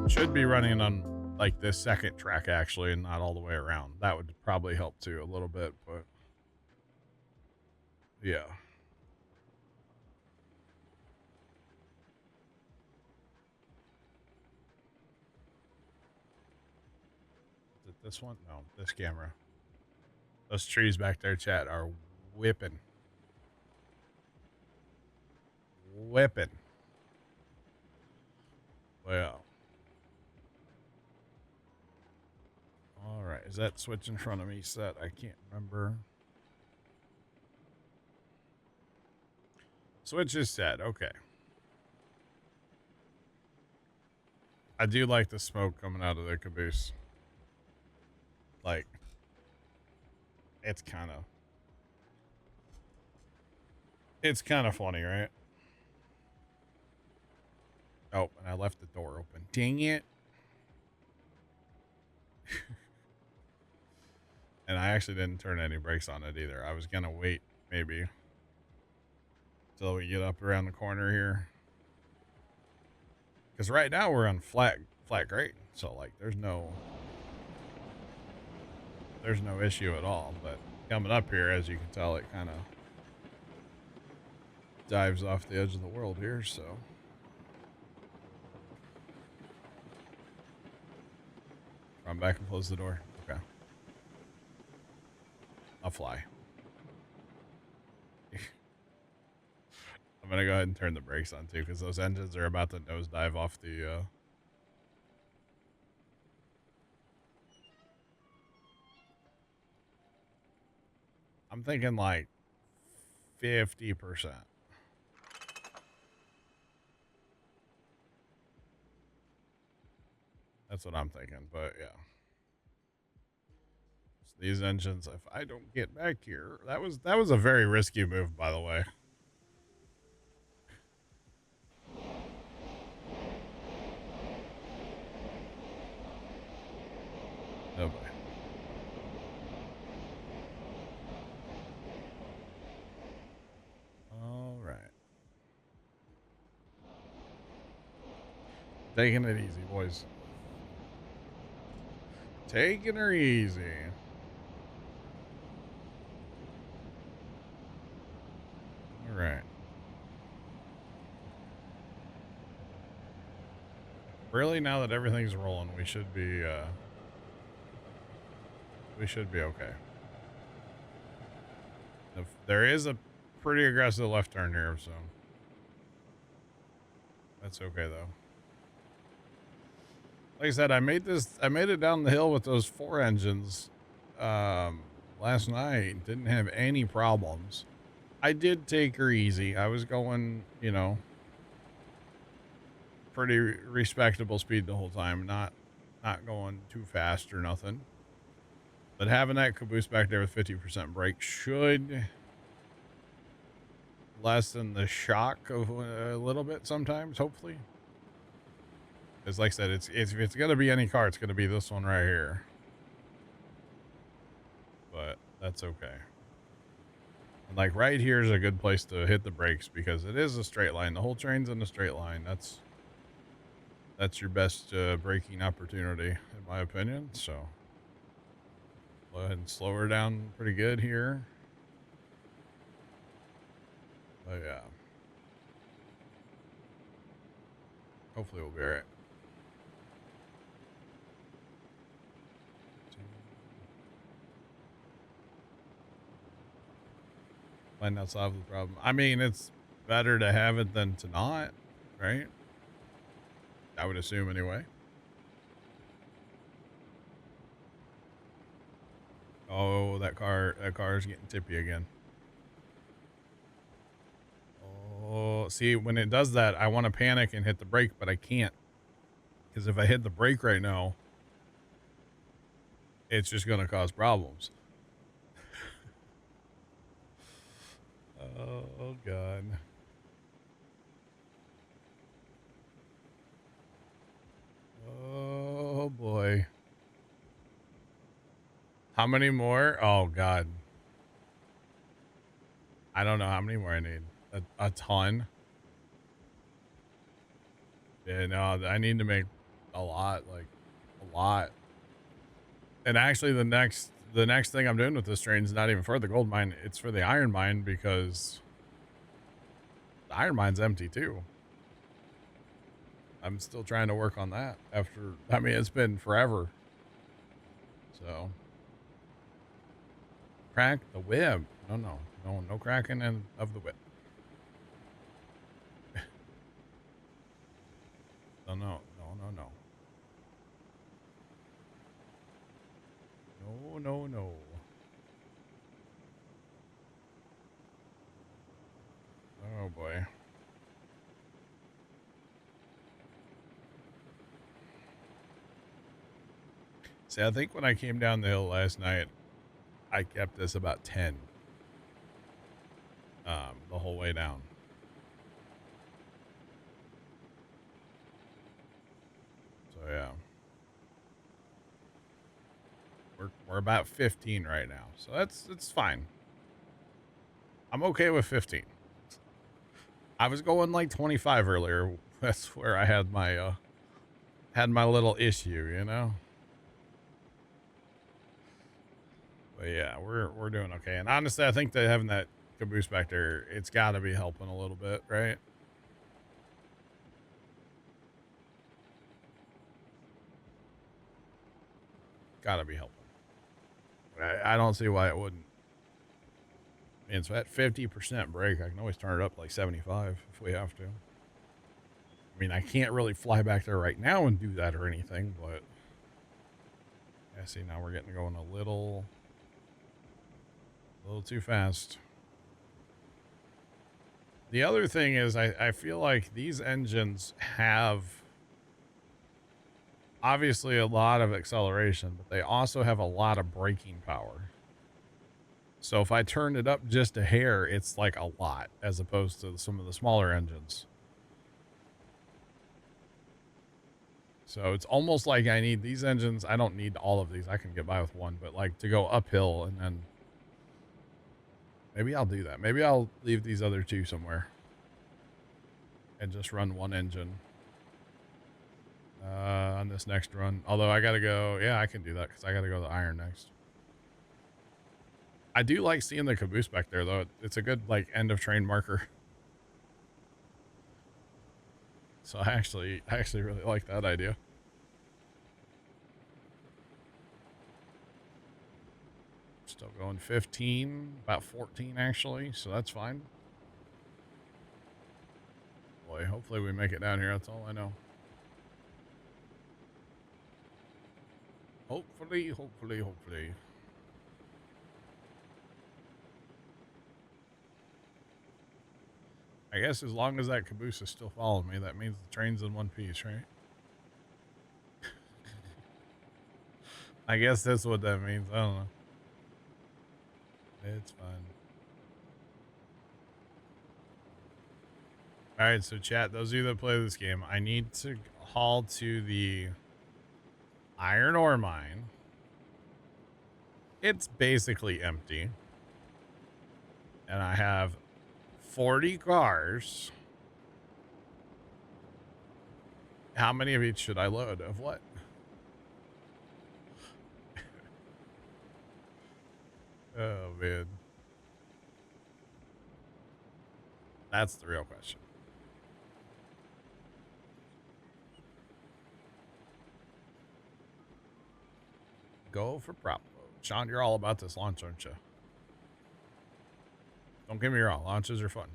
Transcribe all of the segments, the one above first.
Should be running on like this second track actually, and not all the way around. That would probably help too a little bit, but yeah. Is it this one? No, this camera. Those trees back there, chat, are whipping. Whipping. Well. All right. Is that switch in front of me set? I can't remember. Switch is set. Okay. I do like the smoke coming out of the caboose. Like, it's kind of funny, right? Oh, and I left the door open. Dang it. And I actually didn't turn any brakes on it either. I was going to wait maybe till we get up around the corner here. Because right now we're on flat grade. So, like, there's no issue at all. But coming up here, as you can tell, it kind of dives off the edge of the world here, so. Run back and close the door. Okay. I'll fly. I'm going to go ahead and turn the brakes on too, because those engines are about to nosedive off the, I'm thinking like 50%. That's what I'm thinking, but yeah. So these engines, if I don't get back here, that was a very risky move, by the way. Oh boy. All right. Taking it easy, boys. Taking her easy. All right. Really, now that everything's rolling, we should be okay. There is a pretty aggressive left turn here, so that's okay though. Like I said, I made it down the hill with those 4 engines last night. Didn't have any problems. I did take her easy. I was going, you know, pretty respectable speed the whole time, not going too fast or nothing. But having that caboose back there with 50% brake should lessen the shock of a little bit sometimes, hopefully. Because like I said, if it's going to be any car, it's going to be this one right here. But that's okay. And like right here is a good place to hit the brakes because it is a straight line. The whole train's in a straight line. That's your best braking opportunity, in my opinion. So go ahead and slow her down pretty good here. But yeah. Hopefully we'll be all right. Might not solve the problem. I mean, it's better to have it than to not, right? I would assume anyway. Oh, that car is getting tippy again. Oh, see, when it does that, I want to panic and hit the brake, but I can't. Because if I hit the brake right now, it's just going to cause problems. Oh, God. Oh, boy. How many more? Oh, God. I don't know how many more I need. A ton. Yeah, no, I need to make a lot, like a lot. And actually, the next thing I'm doing with this train is not even for the gold mine; it's for the iron mine because the iron mine's empty too. I'm still trying to work on that. After, I mean, it's been forever. So, crack the whip. No cracking of the whip. No. No. Oh boy. See, I think when I came down the hill last night, I kept this about 10 the whole way down. So yeah. We're about 15 right now. So it's fine. I'm okay with 15. I was going like 25 earlier. That's where I had my little issue, you know? But yeah, we're doing okay. And honestly, I think that having that caboose back there, it's got to be helping a little bit, right? Got to be helping. I don't see why it wouldn't. I mean, it's at 50% brake. I can always turn it up like 75 if we have to. I mean, I can't really fly back there right now and do that or anything, but yeah, see, now we're getting going a little too fast. The other thing is I feel like these engines have obviously a lot of acceleration, but they also have a lot of braking power. So if I turn it up just a hair, it's like a lot as opposed to some of the smaller engines. So it's almost like I need these engines. I don't need all of these. I can get by with one, but like to go uphill, and then maybe I'll do that. Maybe I'll leave these other two somewhere and just run one engine on this next run. Although I got to go. Yeah, I can do that because I got to go to the iron next. I do like seeing the caboose back there, though. It's a good like end of train marker. So I actually really like that idea. Still going 15, about 14 actually, so that's fine. Boy, hopefully we make it down here. That's all I know. Hopefully. I guess as long as that caboose is still following me, that means the train's in one piece, right? I guess that's what that means. I don't know. It's fine. All right, so chat, those of you that play this game, I need to haul to the iron ore mine. It's basically empty. And I have 40 cars. How many of each should I load? Of what? Oh, man. That's the real question. Go for prop load. Sean, you're all about this launch, aren't you? Don't get me wrong. Launches are fun.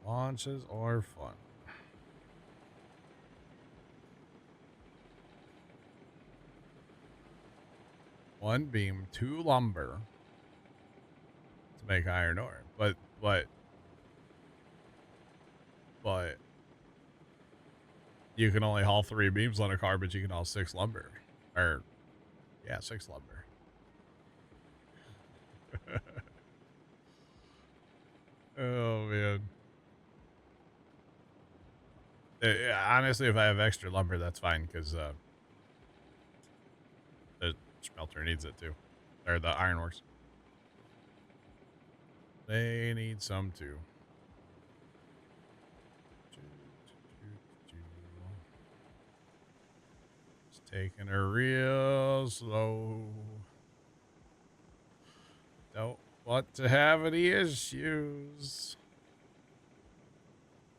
Launches are fun. One beam, two lumber to make iron ore. But you can only haul 3 beams on a car, but you can haul 6 lumber. Or, yeah, 6 lumber. Oh, man. Honestly, if I have extra lumber, that's fine, because the smelter needs it too. Or the ironworks. They need some too. Taking her real slow. Don't want to have any issues.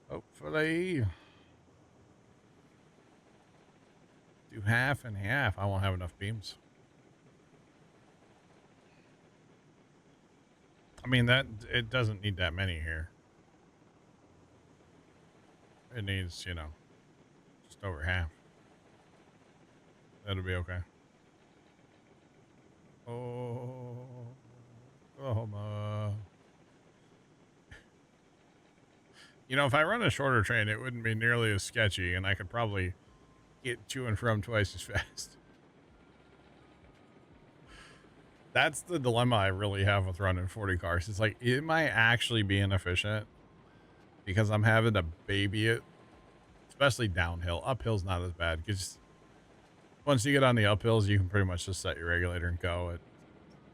Hopefully. Do half and half. I won't have enough beams. I mean, it doesn't need that many here. It needs, you know, just over half. That'll be okay. Oh, Oklahoma. You know, if I run a shorter train, it wouldn't be nearly as sketchy, and I could probably get to and from twice as fast. That's the dilemma I really have with running 40 cars. It's like, am I actually being efficient? Because I'm having to baby it, especially downhill. Uphill's not as bad, because once you get on the uphills, you can pretty much just set your regulator and go. It's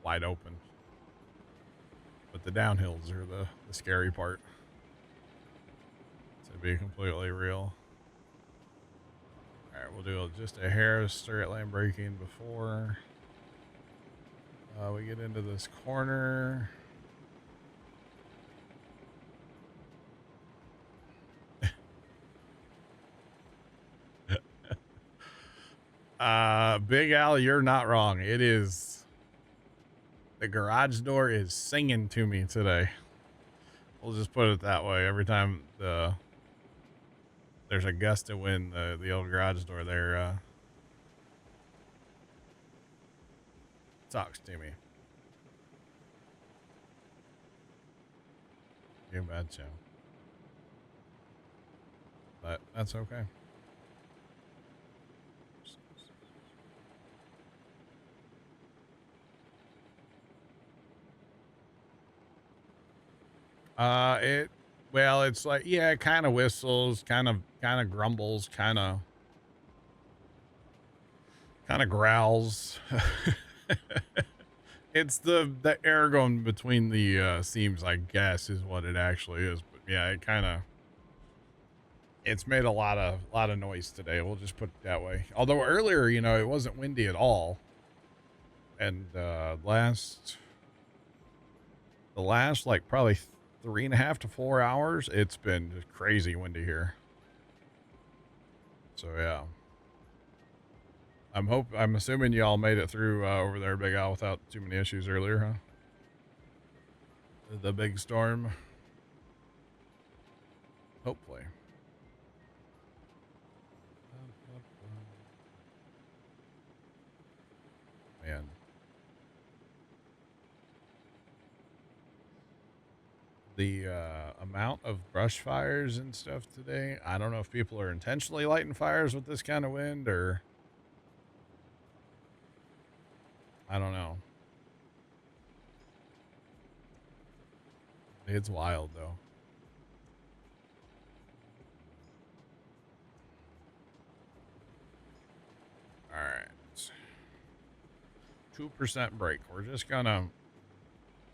wide open. But the downhills are the scary part. To be completely real. All right, we'll do just a hair of straight line braking before we get into this corner. Big Al, you're not wrong. It is. The garage door is singing to me today. We'll just put it that way. Every time there's a gust of wind, the old garage door there talks to me. You betcha. But that's okay. Well, it's like, yeah, it kind of whistles, kind of grumbles, kind of growls. It's the air going between the seams, I guess, is what it actually is. But yeah, it's made a lot of noise today. We'll just put it that way. Although earlier, you know, it wasn't windy at all. And the last like probably 3.5 to 4 hours, it's been crazy windy here. So yeah, I'm assuming y'all made it through over there, Big Al, without too many issues earlier, huh? The big storm. Hopefully. Man. The amount of brush fires and stuff today, I don't know if people are intentionally lighting fires with this kind of wind, or I don't know. It's wild though. All right. 2% brake. We're just gonna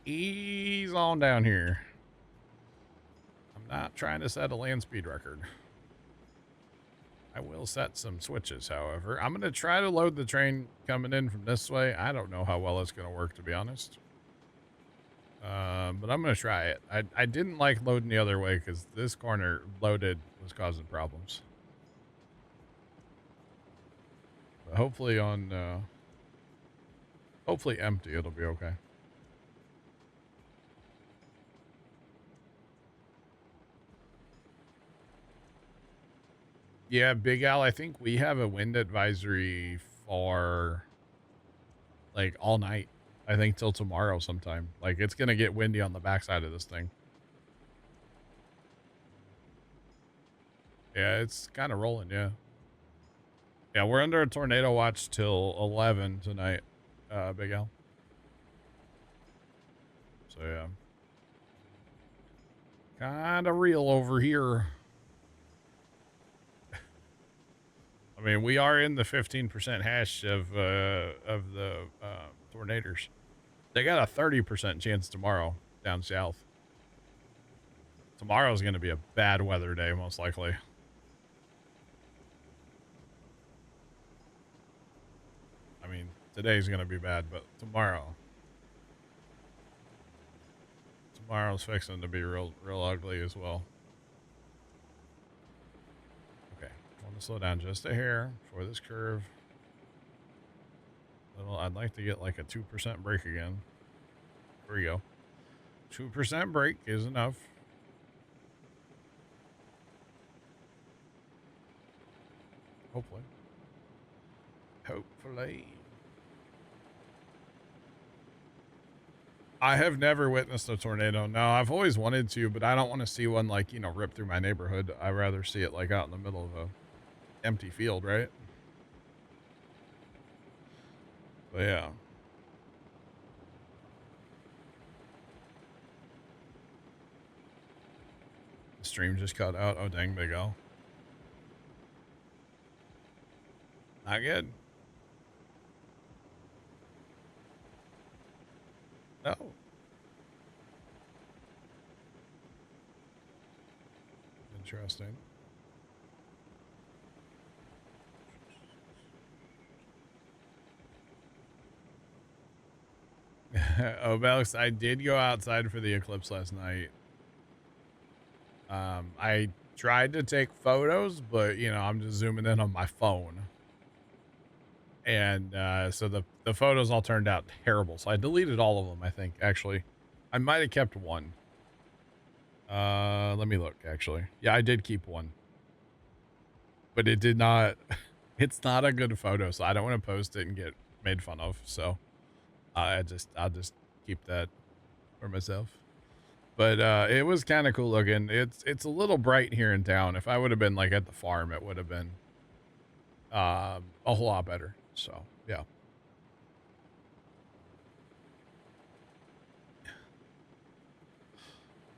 ease on down here. I'm not trying to set a land speed record. I will set some switches, however. I'm going to try to load the train coming in from this way. I don't know how well it's going to work, to be honest. But I'm going to try it. I didn't like loading the other way because this corner loaded was causing problems. But hopefully hopefully empty, it'll be okay. Yeah, Big Al, I think we have a wind advisory for like all night. I think till tomorrow sometime. Like, it's going to get windy on the backside of this thing. Yeah, it's kind of rolling, yeah. Yeah, we're under a tornado watch till 11 tonight, Big Al. So, yeah. Kind of real over here. I mean, we are in the 15% hash of the tornadoes. They got a 30% chance tomorrow down south. Tomorrow's going to be a bad weather day, most likely. Today's gonna be bad, but tomorrow's fixing to be real ugly as well. Okay, I want to slow down just a hair for this curve. I'd like to get like a 2% brake again. Here we go. 2% brake is enough. Hopefully. I have never witnessed a tornado. No, I've always wanted to, but I don't want to see one like, you know, rip through my neighborhood. I'd rather see it like out in the middle of a empty field, right? But yeah. The stream just cut out. Oh, dang, Big L. Not good. No. Interesting. Oh, Alex, I did go outside for the eclipse last night. I tried to take photos, but you know, I'm just zooming in on my phone. And so the photos all turned out terrible. So I deleted all of them, I think, actually. I might have kept one. Let me look, actually. Yeah, I did keep one. But it did not it's not a good photo, so I don't want to post it and get made fun of. So I'll just keep that for myself. But it was kind of cool looking. It's a little bright here in town. If I would have been like at the farm, it would have been a whole lot better. So yeah.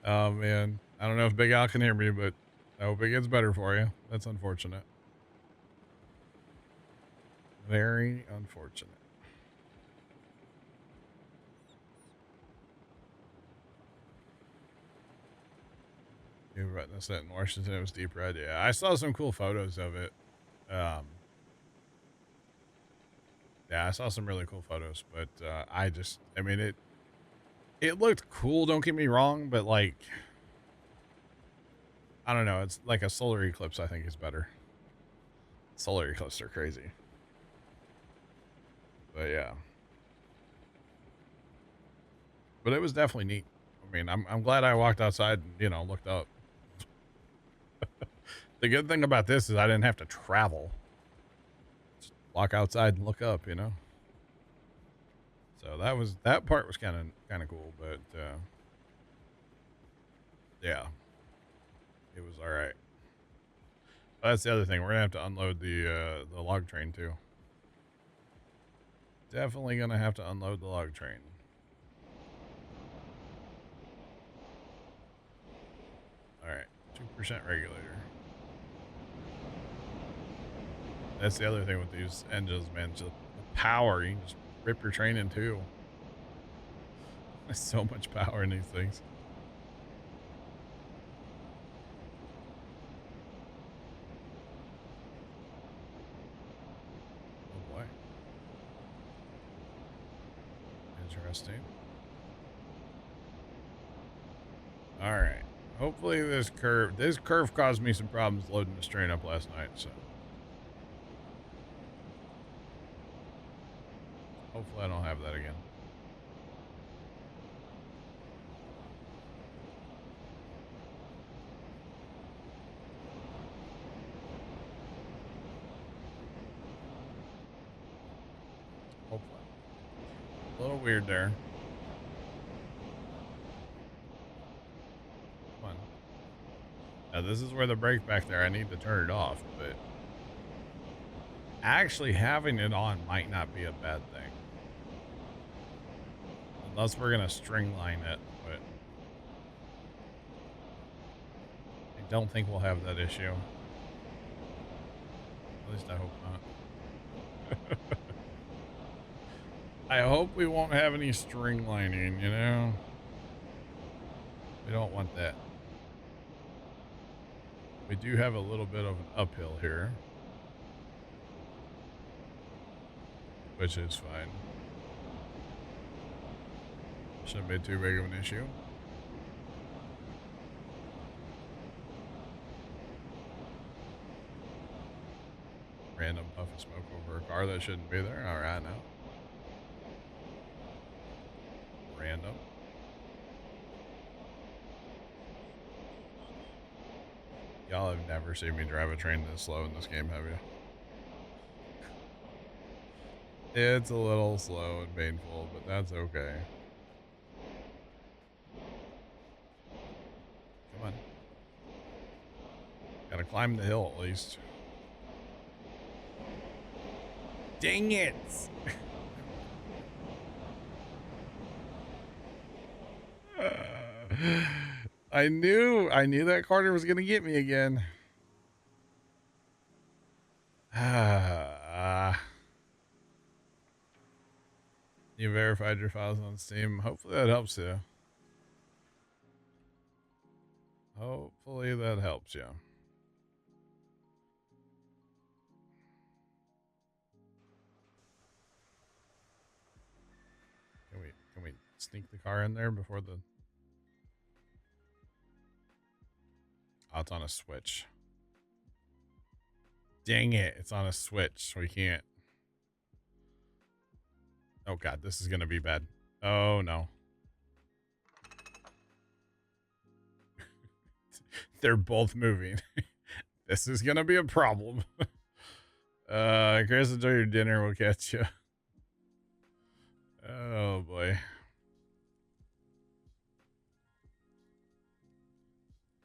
Oh man, I don't know if Big Al can hear me, but I hope it gets better for you. That's unfortunate. Very unfortunate. You witnessed it in Washington. It was deep red. Yeah, I saw some cool photos of it. Yeah, I saw some really cool photos, but I mean, it looked cool. Don't get me wrong, but like, I don't know. It's like a solar eclipse. I think is better. Solar eclipses are crazy, but yeah. But it was definitely neat. I mean, I'm glad I walked outside and, you know, looked up. The good thing about this is I didn't have to travel. Just walk outside and look up, you know. So that part was kind of cool, but yeah, it was all right. But that's the other thing. We're gonna have to unload the log train too. Definitely gonna have to unload the log train. All right, 2% regulator. That's the other thing with these engines, man. Just the power, you can just rip your train in two. There's so much power in these things. Oh boy. Interesting. All right. Hopefully this curve caused me some problems loading this train up last night, so hopefully I don't have that again. Hopefully. A little weird there. Come on. Now this is where the brake back there, I need to turn it off, but actually having it on might not be a bad thing. Unless we're going to string line it, but I don't think we'll have that issue. At least I hope not. I hope we won't have any string lining, you know? We don't want that. We do have a little bit of an uphill here. which is fine. Shouldn't be too big of an issue. Random puff of smoke over a car that shouldn't be there. All right, now. Random. Y'all have never seen me drive a train this slow in this game, have you? It's a little slow and painful, but that's okay. Come on. Gotta climb the hill at least. Dang it! I knew that corner was gonna get me again. You verified your files on Steam. Hopefully that helps you. Hopefully that helps you. Can we sneak the car in there before the... Oh, it's on a switch. Dang it, it's on a switch. We can't. Oh god, this is gonna be bad. Oh no. They're both moving. This is gonna be a problem. Chris, enjoy your dinner. We'll catch you. Oh boy.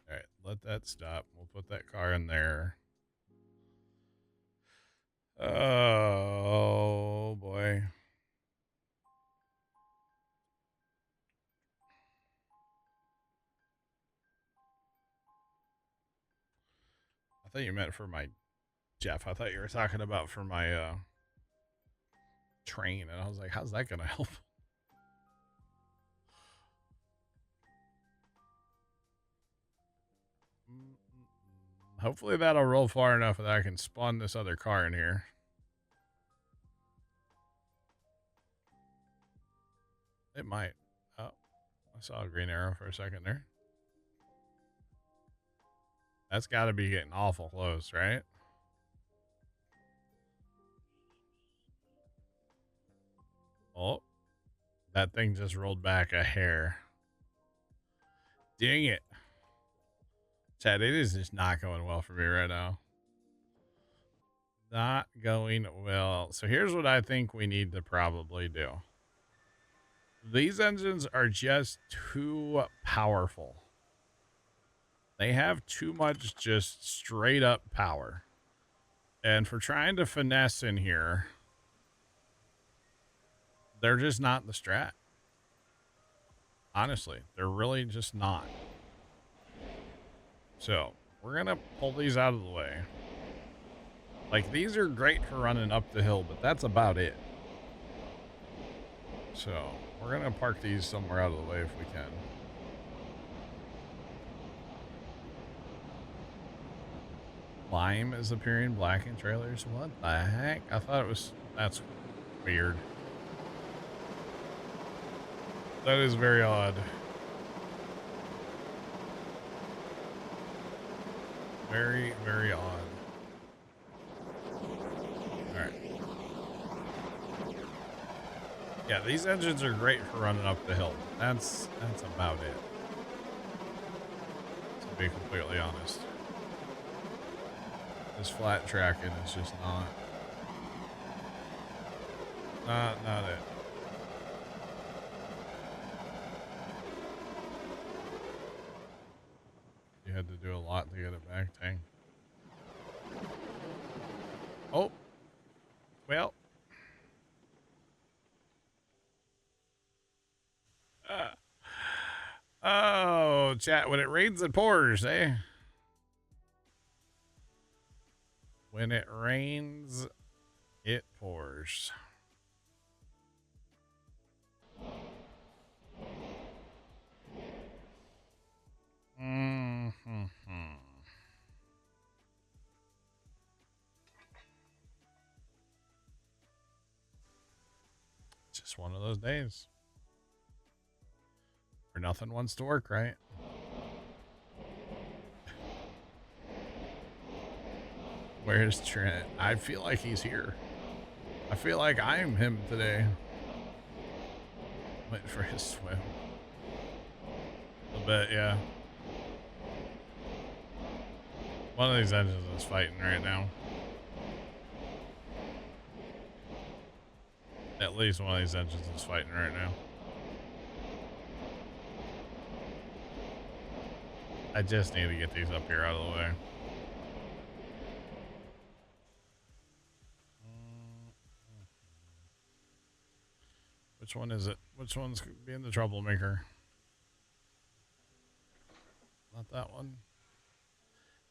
All right, let that stop. We'll put that car in there. Oh boy. I thought you meant for my Jeff. I thought you were talking about for my train, and I was like, how's that gonna help? Hopefully that'll roll far enough that I can spawn this other car in here. It might. Oh, I saw a green arrow for a second there. That's got to be getting awful close, right? Oh, that thing just rolled back a hair. Dang it. Chad, it is just not going well for me right now. Not going well. So here's what I think we need to probably do. These engines are just too powerful. They have too much just straight up power. And for trying to finesse in here, they're just not the strat. Honestly, they're really just not. So we're going to pull these out of the way. Like, these are great for running up the hill, but that's about it. So we're going to park these somewhere out of the way if we can. Lime is appearing black in trailers. What the heck? I thought it was... That's weird. That is very odd. Very, very odd. Alright. Yeah, these engines are great for running up the hill. That's about it. To be completely honest. This flat tracking is just not it. You had to do a lot to get it back, dang. Oh. Well. Oh, chat, when it rains, it pours, eh? When it rains, it pours. Mm-hmm. just one of those days where nothing wants to work, right? Where's Trent? I feel like he's here. I feel like I'm him today. Waiting for his swim. A little bit, yeah. One of these engines is fighting right now. At least one of these engines is fighting right now. I just need to get these up here out of the way. Which one is it? Which one's being the troublemaker? Not that one.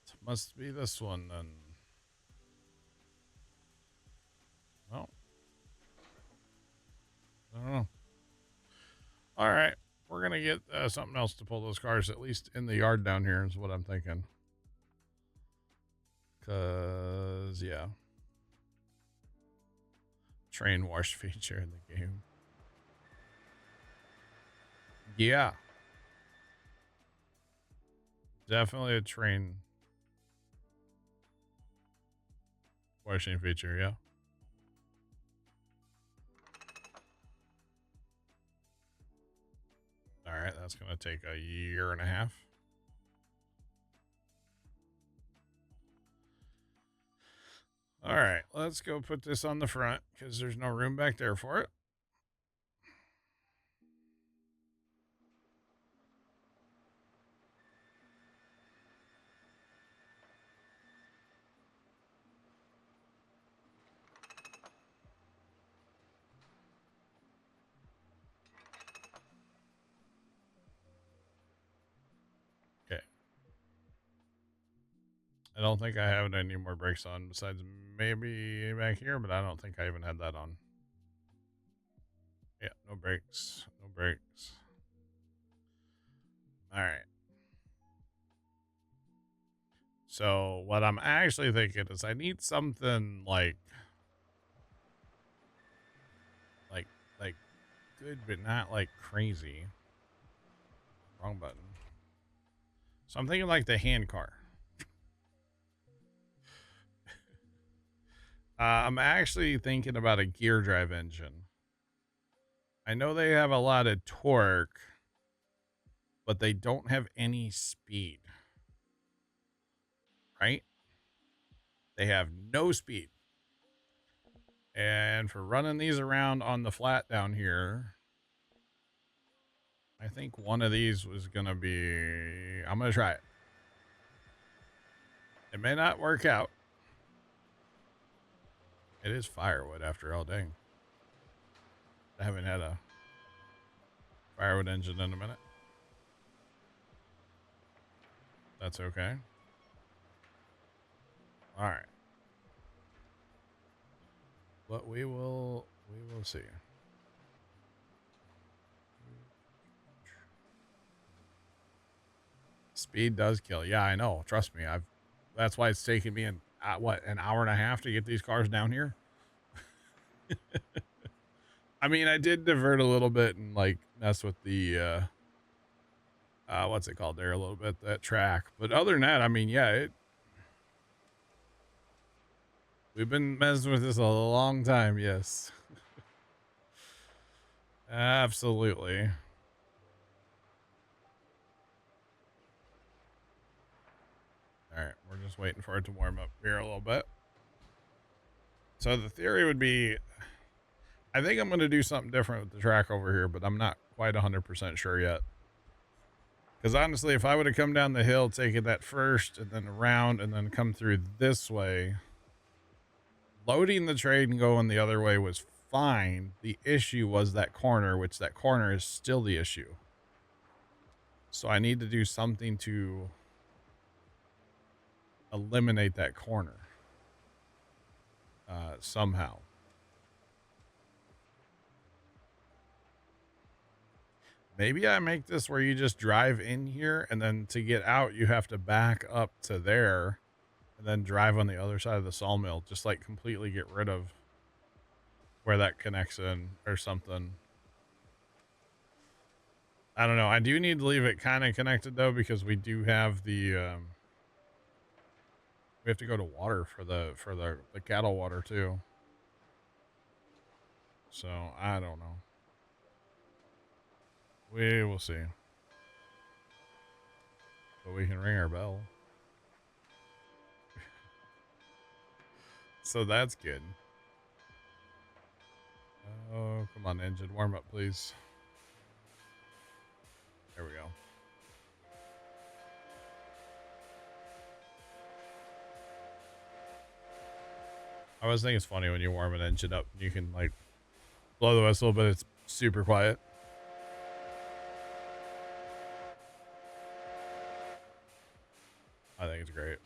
It must be this one then. No. I don't know. All right. We're going to get something else to pull those cars, at least in the yard down here, is what I'm thinking. Because, yeah. Train wash feature in the game. Yeah. Definitely a train washing feature, yeah. All right, that's going to take a year and a half. All right, let's go put this on the front because there's no room back there for it. Okay. I don't think I have any more brakes on besides maybe back here, but I don't think I even had that on. Yeah, no brakes. No brakes. All right. So what I'm actually thinking is I need something like good, but not like crazy. Wrong button. So I'm thinking like the hand car. I'm actually thinking about a gear drive engine. I know they have a lot of torque, but they don't have any speed. Right? They have no speed. And for running these around on the flat down here, I think one of these was going to be... I'm going to try it. It may not work out. It is firewood after all, dang. I haven't had a firewood engine in a minute. That's okay. All right. But we will see. Speed does kill. Yeah, I know. Trust me. That's why it's taken me an hour and a half to get these cars down here. I mean, I did divert a little bit and like mess with the what's it called there a little bit, that track. But other than that, I mean, yeah, we've been messing with this a long time, yes. Absolutely. All right, we're just waiting for it to warm up here a little bit. So the theory would be, I think I'm going to do something different with the track over here, but I'm not quite 100% sure yet. Because honestly, if I would have come down the hill, taken that first and then around and then come through this way, loading the train and going the other way was fine. The issue was that corner, which that corner is still the issue. So I need to do something to eliminate that corner somehow. Maybe I make this where you just drive in here and then to get out, you have to back up to there and then drive on the other side of the sawmill. Just like completely get rid of where that connects in or something. I don't know. I do need to leave it kind of connected though, because we do have the we have to go to water for the cattle water too. So I don't know. We will see. But we can ring our bell. So that's good. Oh, come on, engine. Warm up, please. There we go. I always think it's funny when you warm an engine up. You can, like, blow the whistle, but it's super quiet. I think it's great.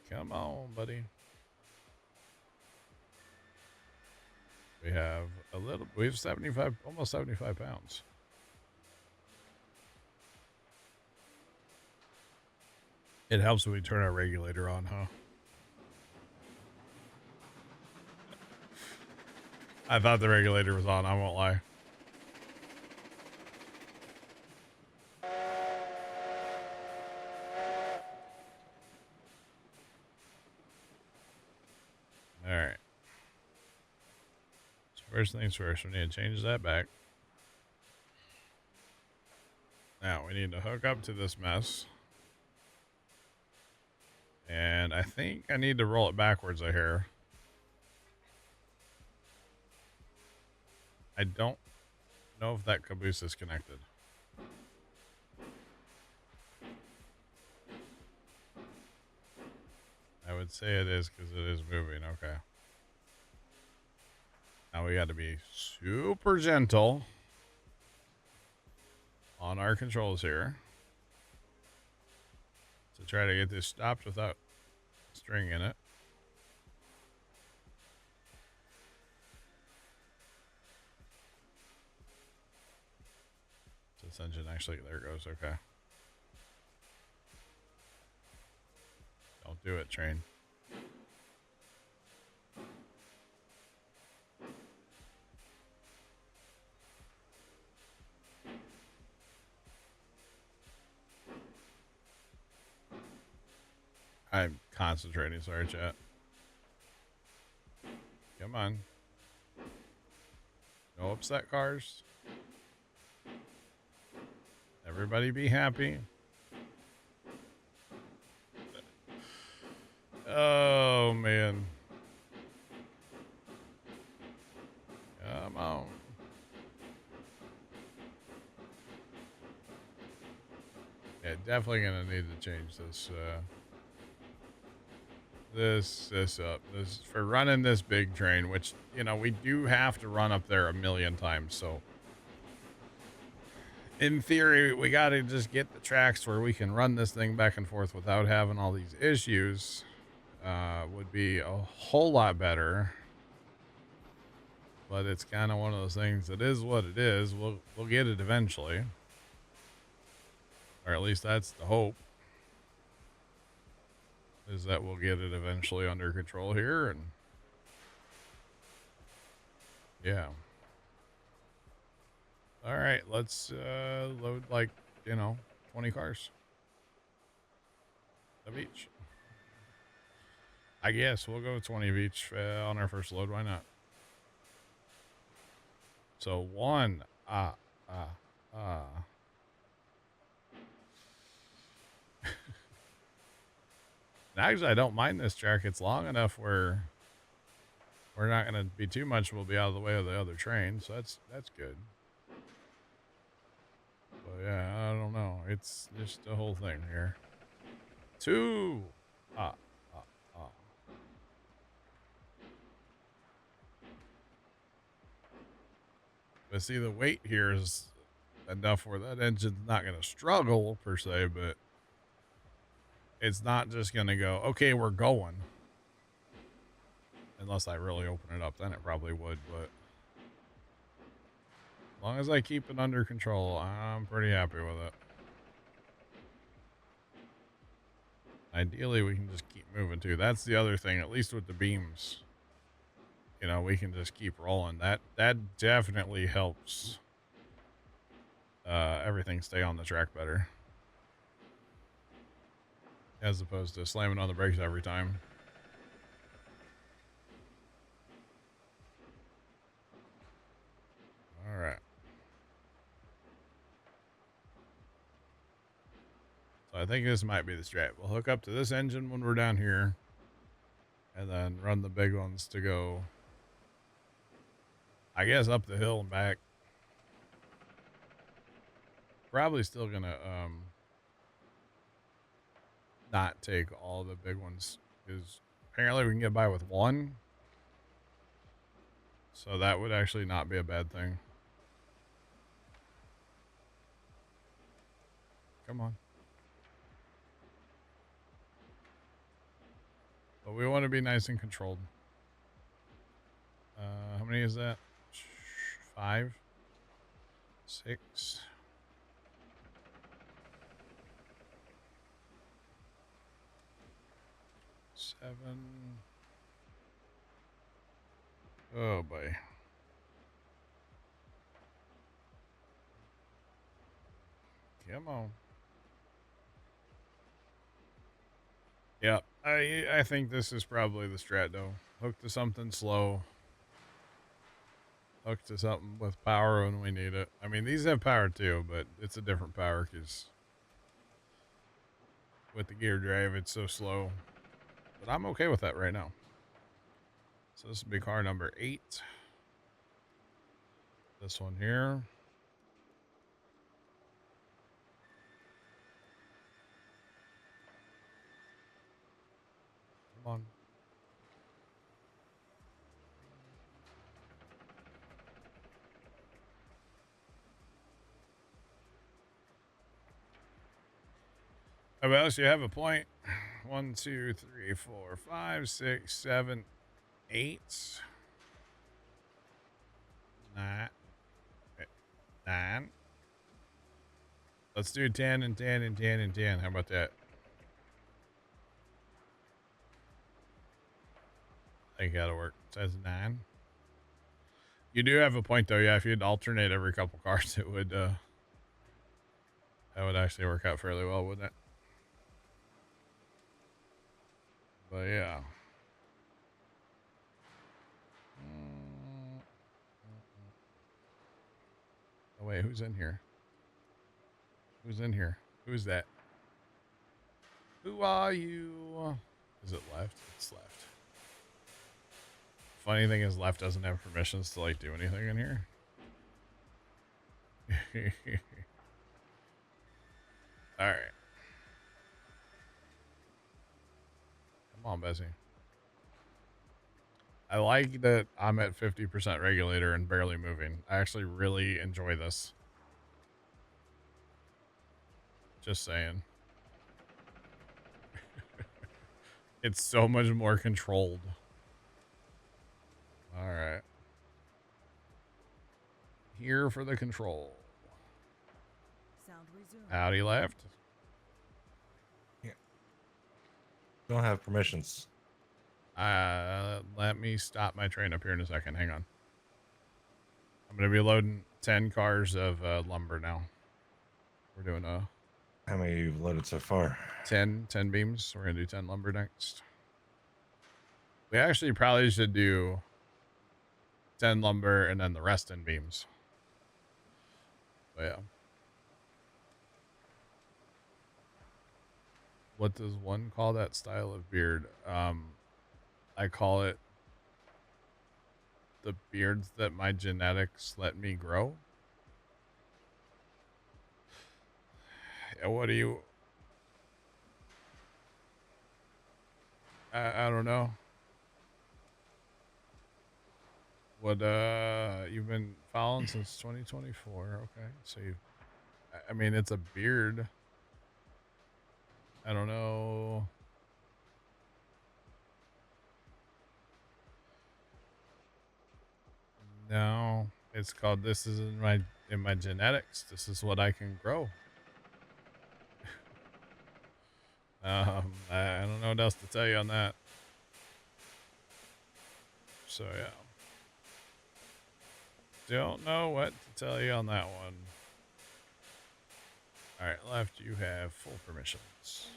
Come on, buddy. We have we have 75, almost 75 pounds. It helps when we turn our regulator on, huh? I thought the regulator was on, I won't lie. Alright. So first things first, we need to change that back. Now, we need to hook up to this mess. And I think I need to roll it backwards, I hear. I don't know if that caboose is connected. I would say it is because it is moving. Okay. Now we got to be super gentle on our controls here to try to get this stopped without string in it. This engine actually, there it goes. Okay. Don't do it, train. I'm concentrating. Sorry, chat. Come on. No upset cars. Everybody be happy. Oh, man. Come on. Yeah, definitely gonna need to change this this up. This for running this big train, which, you know, we do have to run up there a million times, so in theory we gotta just get the tracks where we can run this thing back and forth without having all these issues. Would be a whole lot better. But it's kind of one of those things. It is what it is. We'll get it eventually, or at least that's the hope. Is that we'll get it eventually under control here, and yeah. All right, let's load, like, you know, 20 cars of each. I guess we'll go with 20 of each on our first load. Why not? So one, Actually, I don't mind this track. It's long enough where we're not going to be too much. We'll be out of the way of the other train, so that's good. But yeah, I don't know. It's just the whole thing here. Two. But see, the weight here is enough where that engine's not going to struggle per se, but it's not just going to go, okay, we're going. Unless I really open it up, then it probably would, but as long as I keep it under control, I'm pretty happy with it. Ideally, we can just keep moving too. That's the other thing, at least with the beams, you know, we can just keep rolling. That definitely helps everything stay on the track better, as opposed to slamming on the brakes every time. All right. So I think this might be the strat. We'll hook up to this engine when we're down here, and then run the big ones to go, I guess, up the hill and back. Probably still gonna not take all the big ones, because apparently we can get by with one. So that would actually not be a bad thing. Come on. But we want to be nice and controlled. How many is that? 5, 6. Seven. Oh boy. Come on. Yeah, I think this is probably the strat though. Hook to something slow. Hook to something with power when we need it. I mean, these have power too, but it's a different power because with the gear drive, it's so slow. But I'm okay with that right now. So this will be car number 8. This one here. Come on. Oh, well, you have a point. 1, 2, 3, 4, 5, 6, 7, 8, 9. 9. Let's do 10 and 10 and 10 and 10. How about that? I think that'll work. It says 9. You do have a point though. Yeah, if you'd alternate every couple cars, it would that would actually work out fairly well, wouldn't it? But yeah. Oh wait, who's in here? Who's in here? Who's that? Who are you? Is it left? It's left. Funny thing is, left doesn't have permissions to like do anything in here. All right. Come on, Bessie. I like that I'm at 50% regulator and barely moving. I actually really enjoy this. Just saying. It's so much more controlled. All right. Here for the control. Sound resumed. Howdy, left. Yeah. Don't have permissions. Let me stop my train up here in a second. Hang on. I'm going to be loading 10 cars of lumber now. We're doing How many you've loaded so far? 10 beams. We're going to do 10 lumber next. We actually probably should do 10 lumber and then the rest in beams. But yeah. What does one call that style of beard? I call it the beards that my genetics let me grow. Yeah, what do you... I don't know. What, you've been following since 2024. Okay. So you, I mean, it's a beard. I don't know. No, it's called, this is in my genetics. This is what I can grow. I don't know what else to tell you on that. So yeah, don't know what to tell you on that one. All right, left, you have full permissions.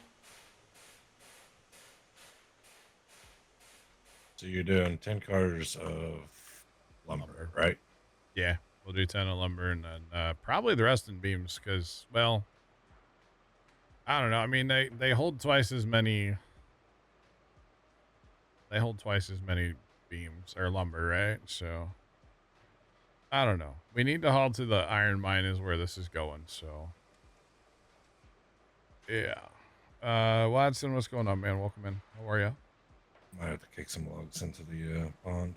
So you're doing 10 cars of lumber, right? Yeah, we'll do 10 of lumber and then probably the rest in beams because, well, I don't know. I mean, they hold twice as many. They hold twice as many beams or lumber, right? So I don't know. We need to haul to the iron mine is where this is going. So yeah. Watson, what's going on, man? Welcome in. How are you? Might have to kick some logs into the pond.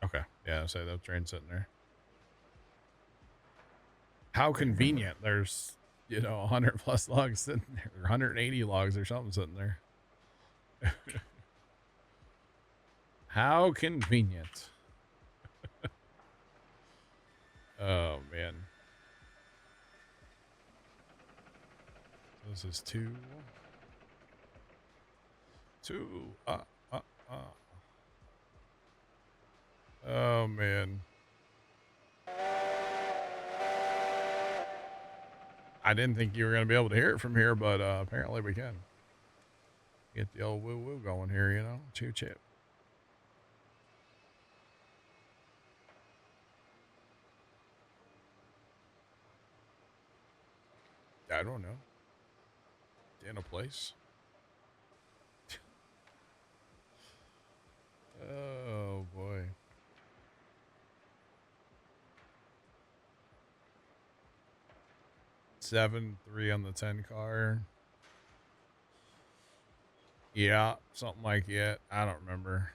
Okay. Yeah, I'll say that train's sitting there. How I remember. convenient. There's, 100 plus logs sitting there, or 180 logs or something sitting there. How convenient. Oh, man. This is two. Uh, uh, uh. Oh, man. I didn't think you were going to be able to hear it from here, but apparently we can. Get the old woo-woo going here, Choo-chip. I don't know. In a place. Oh, boy. Seven, 3 on the 10 car. Yeah, something like that. I don't remember.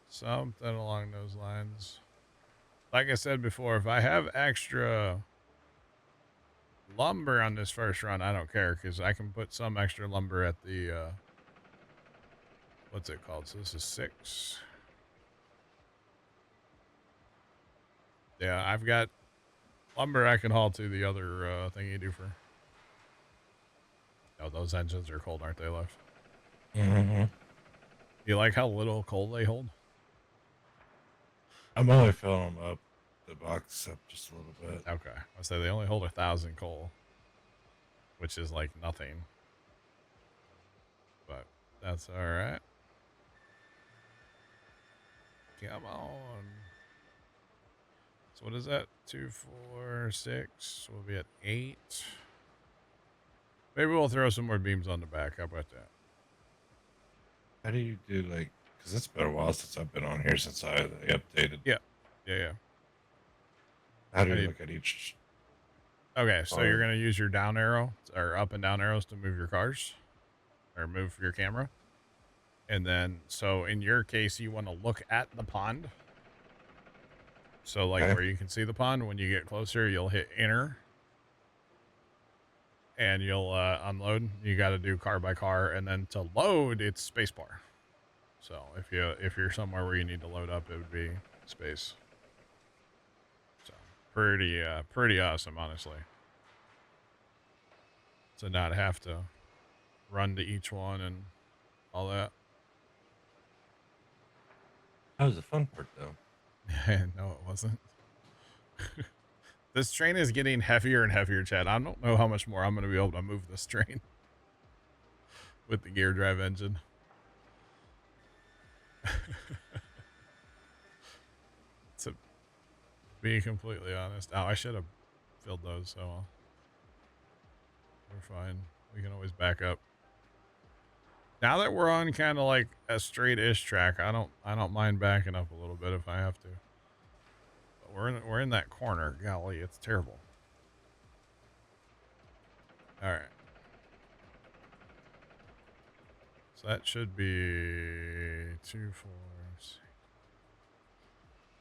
Something along those lines. Like I said before, if I have extra lumber on this first run, I don't care because I can put some extra lumber at the, what's it called? So this is 6. Yeah, I've got lumber I can haul to the other thing you do for. Oh, those engines are cold, aren't they, Left? Mm-hmm. You like how little coal they hold? I'm only filling them up, the box up just a little bit. Okay. I say they only hold 1,000 coal, which is like nothing. But that's all right. Come on. So what is that? 2, 4, 6. We'll be at 8. Maybe we'll throw some more beams on the back. How about that? How do you do because it's been a while since I've been on here since I updated. Yeah. Yeah. How do I you need. look at each Okay, so you're car? gonna use your down arrow or up and down arrows to move your cars or move your camera. And then, so in your case, you want to look at the pond. So, like Okay. where you can see the pond, when you get closer, you'll hit enter and you'll unload. You got to do car by car, and then to load, it's spacebar. So if you're somewhere where you need to load up, it would be space. So pretty awesome, honestly. To not have to run to each one and all that. That was the fun part, though. No, it wasn't. This train is getting heavier and heavier, Chad. I don't know how much more I'm going to be able to move this train with the gear drive engine. To be completely honest. Oh, I should have filled those, so we're fine. We can always back up. Now that we're on kind of like a straight-ish track, I don't mind backing up a little bit if I have to. But we're in that corner. Golly, it's terrible. All right. So that should be 2, 4, 6.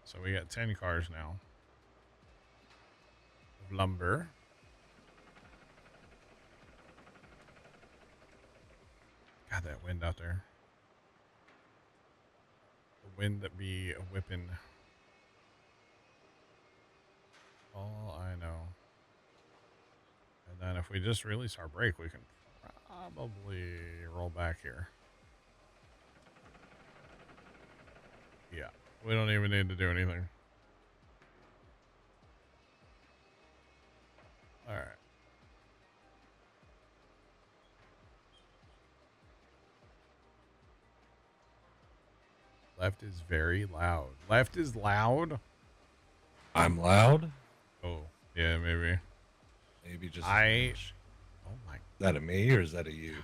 So we got 10 cars now of lumber. God, that wind out there. The wind that be a whipping. All I know. And then if we just release our brake, we can probably roll back here. Yeah, we don't even need to do anything. All right. Left is very loud. Left is loud? I'm loud. Oh, yeah, maybe. Maybe just as I, much. oh my. Is that a me or is that a you?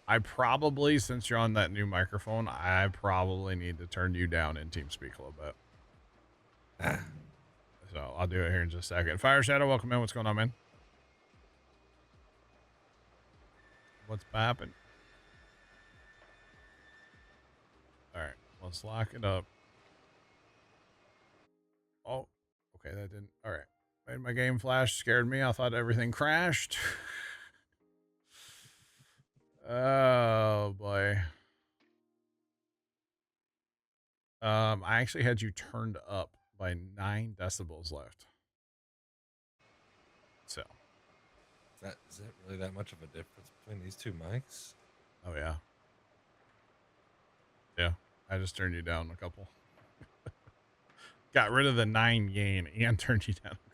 I probably, since you're on that new microphone, I probably need to turn you down in TeamSpeak a little bit. Ah. So I'll do it here in just a second. Fire Shadow, welcome in. What's going on, man? What's poppin'? All right, let's lock it up. Oh, okay, that didn't. All right, made my game flash, scared me. I thought everything crashed. Oh boy. I actually had you turned up by 9 decibels left. So. Is that really that much of a difference between these two mics? Oh yeah. Yeah, I just turned you down a couple. Got rid of the 9 gain and turned you down a couple.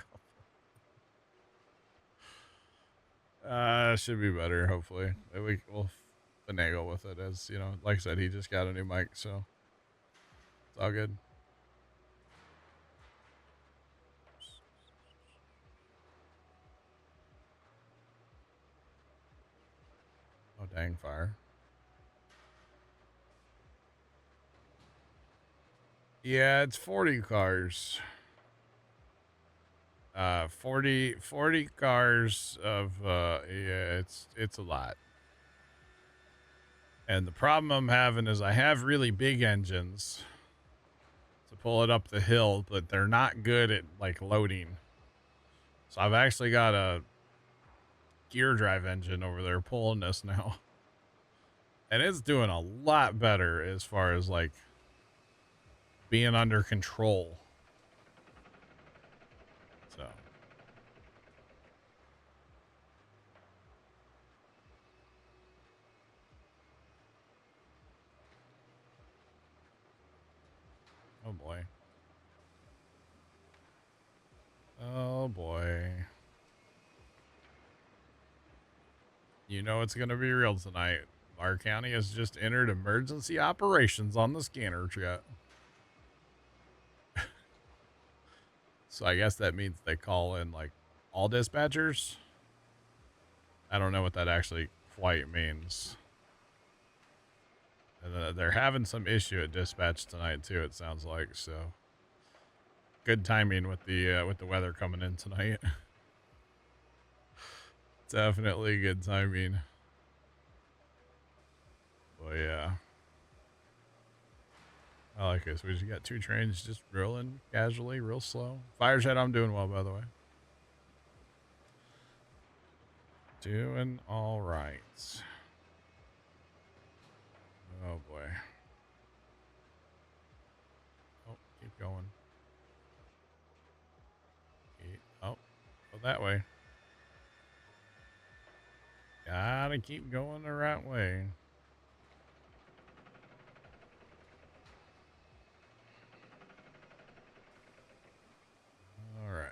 Should be better, hopefully. We'll finagle with it, as you know. Like I said, he just got a new mic, so it's all good. Oh dang, fire. Yeah, it's 40 cars. 40 cars of yeah, it's a lot. And the problem I'm having is I have really big engines to pull it up the hill, but they're not good at like loading. So I've actually got a gear drive engine over there pulling this now. And it's doing a lot better as far as like being under control. So oh boy. Oh boy. You know it's gonna be real tonight. Our county has just entered emergency operations on the scanner chat. So I guess that means they call in like all dispatchers. I don't know what that actually quite means. And they're having some issue at dispatch tonight too, it sounds like. So good timing with the weather coming in tonight. Definitely good timing. Well, yeah. I like this. We just got 2 trains just rolling casually, real slow. Firejet, I'm doing well, by the way. Doing all right. Oh, boy. Oh, keep going. Oh, go that way. Gotta keep going the right way. All right.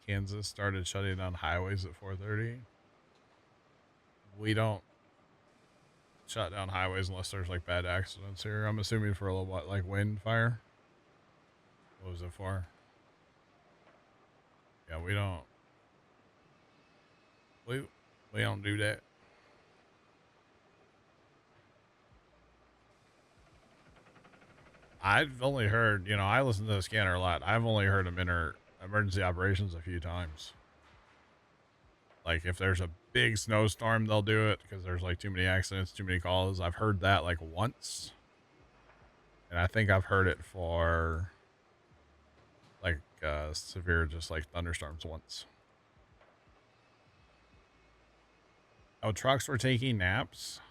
Kansas started shutting down highways at 4:30. We don't shut down highways unless there's like bad accidents here. I'm assuming for a little what, like wind fire. What was it for? Yeah, we don't. We don't do that. I've only heard, you know, I listen to the scanner a lot. I've only heard them enter emergency operations a few times. Like if there's a big snowstorm, they'll do it because there's like too many accidents, too many calls. I've heard that like once. And I think I've heard it for like severe, just like thunderstorms once. Oh, trucks were taking naps.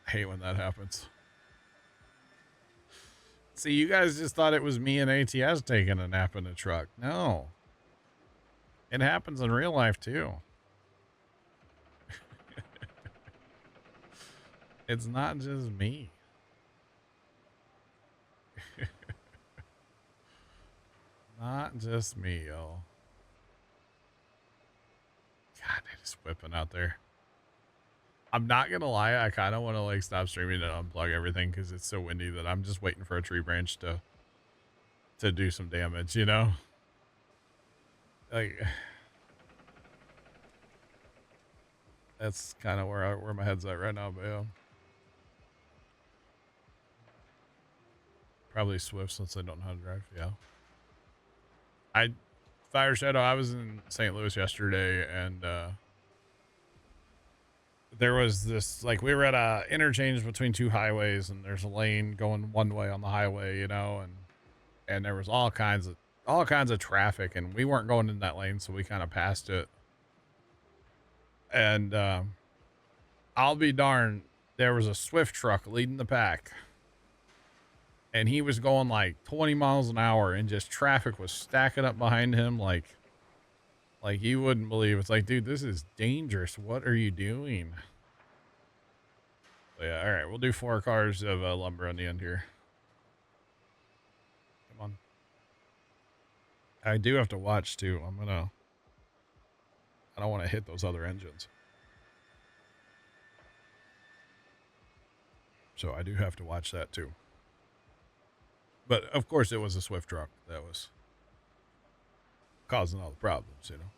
I hate when that happens. See, you guys just thought it was me and ATS taking a nap in a truck. No. It happens in real life, too. It's not just me. Not just me, yo. God, it is whipping out there. I'm not gonna lie, I kind of want to like stop streaming and unplug everything because it's so windy that I'm just waiting for a tree branch to do some damage, you know? Like that's kind of where my head's at right now, but yeah. Probably Swift since I don't know how to drive, yeah. Fire Shadow, I was in St. Louis yesterday and there was this, like, we were at a interchange between two highways and there's a lane going one way on the highway, you know, and there was all kinds of traffic and we weren't going in that lane, so we kind of passed it. And I'll be darned, there was a Swift truck leading the pack and he was going like 20 miles an hour and just traffic was stacking up behind him like you wouldn't believe. It's like, dude, this is dangerous. What are you doing? But yeah, all right, we'll do 4 cars of lumber on the end here. Come on. I do have to watch too. I don't want to hit those other engines. So I do have to watch that too. But of course it was a Swift truck that was causing all the problems, you know.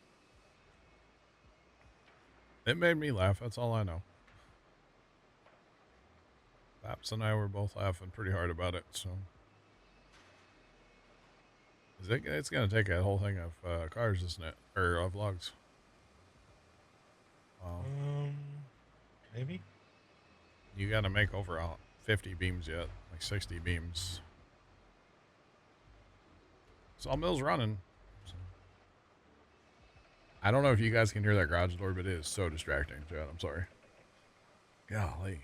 It made me laugh. That's all I know. Paps and I were both laughing pretty hard about it, so. It's going to take a whole thing of cars, isn't it? Or of logs. Wow. Maybe. You got to make over 50 beams yet. Like 60 beams. Sawmill's running. So. I don't know if you guys can hear that garage door, but it is so distracting, Chad. I'm sorry. Golly.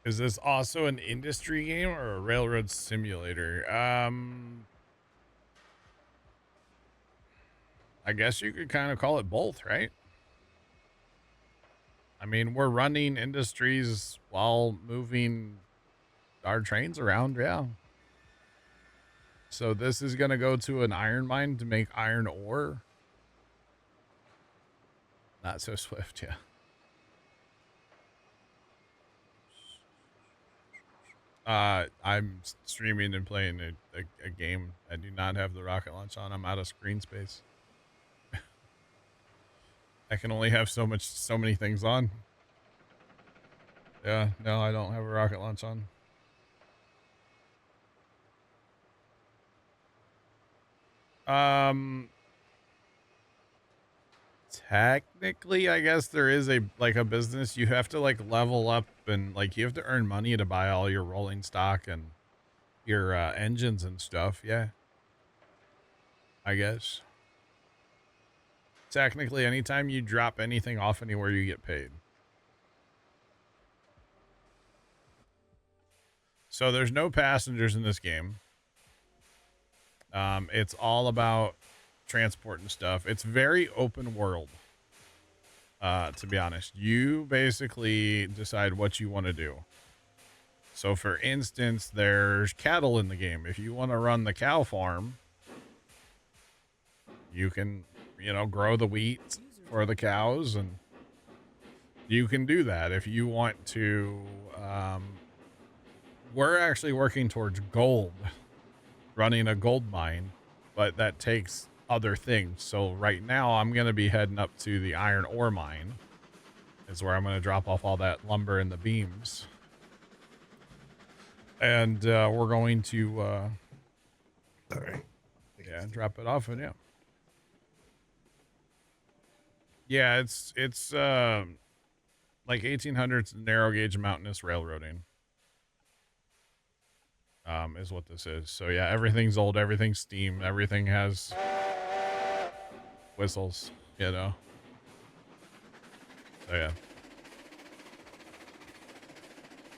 Is this also an industry game or a railroad simulator? I guess you could kind of call it both, right? I mean, we're running industries while moving our trains around, yeah. So this is going to go to an iron mine to make iron ore. Not so Swift, yeah. I'm streaming and playing a game. I do not have the rocket launch on. I'm out of screen space. I can only have so many things on. Yeah, no, I don't have a rocket launch on. Technically, I guess there is a business. You have to like level up and like you have to earn money to buy all your rolling stock and your engines and stuff. Yeah. I guess. Technically, anytime you drop anything off anywhere, you get paid. So there's no passengers in this game. It's all about transport and stuff. It's very open world. To be honest, you basically decide what you want to do. So for instance, there's cattle in the game. If you want to run the cow farm, you can, grow the wheat for the cows and you can do that. If you want to, we're actually working towards gold, running a gold mine, but that takes other things. So right now I'm going to be heading up to the iron ore mine is where I'm going to drop off all that lumber and the beams. And we're going to all right. Yeah, drop it off and yeah, it's like 1800s narrow gauge mountainous railroading. Is what this is. So yeah, everything's old, everything's steam, everything has whistles, So yeah.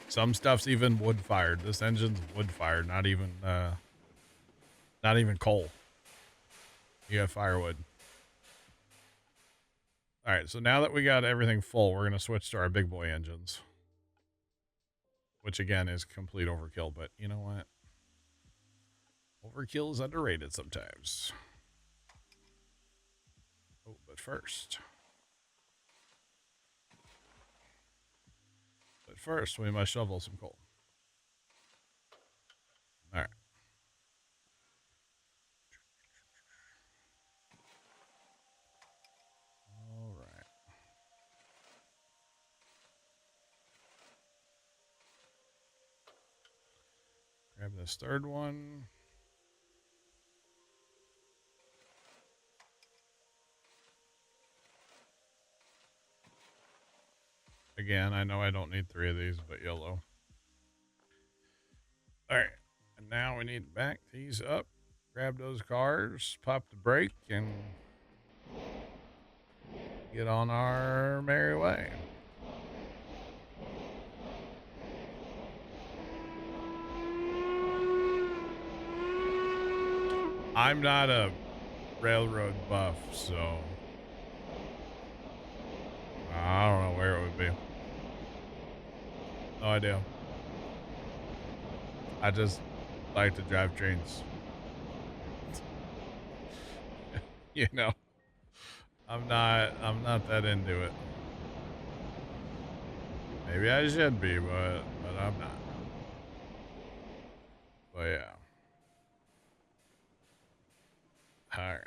Some stuff's even wood fired. This engine's wood fired, not even coal. You have firewood. All right, so now that we got everything full, we're going to switch to our big boy engines. Which, again, is complete overkill. But you know what? Overkill is underrated sometimes. Oh, but first, we must shovel some coal. All right. All right. Grab this third one. Again, I know I don't need 3 of these, but YOLO. All right. And now we need to back these up. Grab those cars, pop the brake, and get on our merry way. I'm not a railroad buff, so I don't know where it would be. No idea. I just like to drive trains. You know, I'm not that into it. Maybe I should be, but I'm not. But yeah. All right.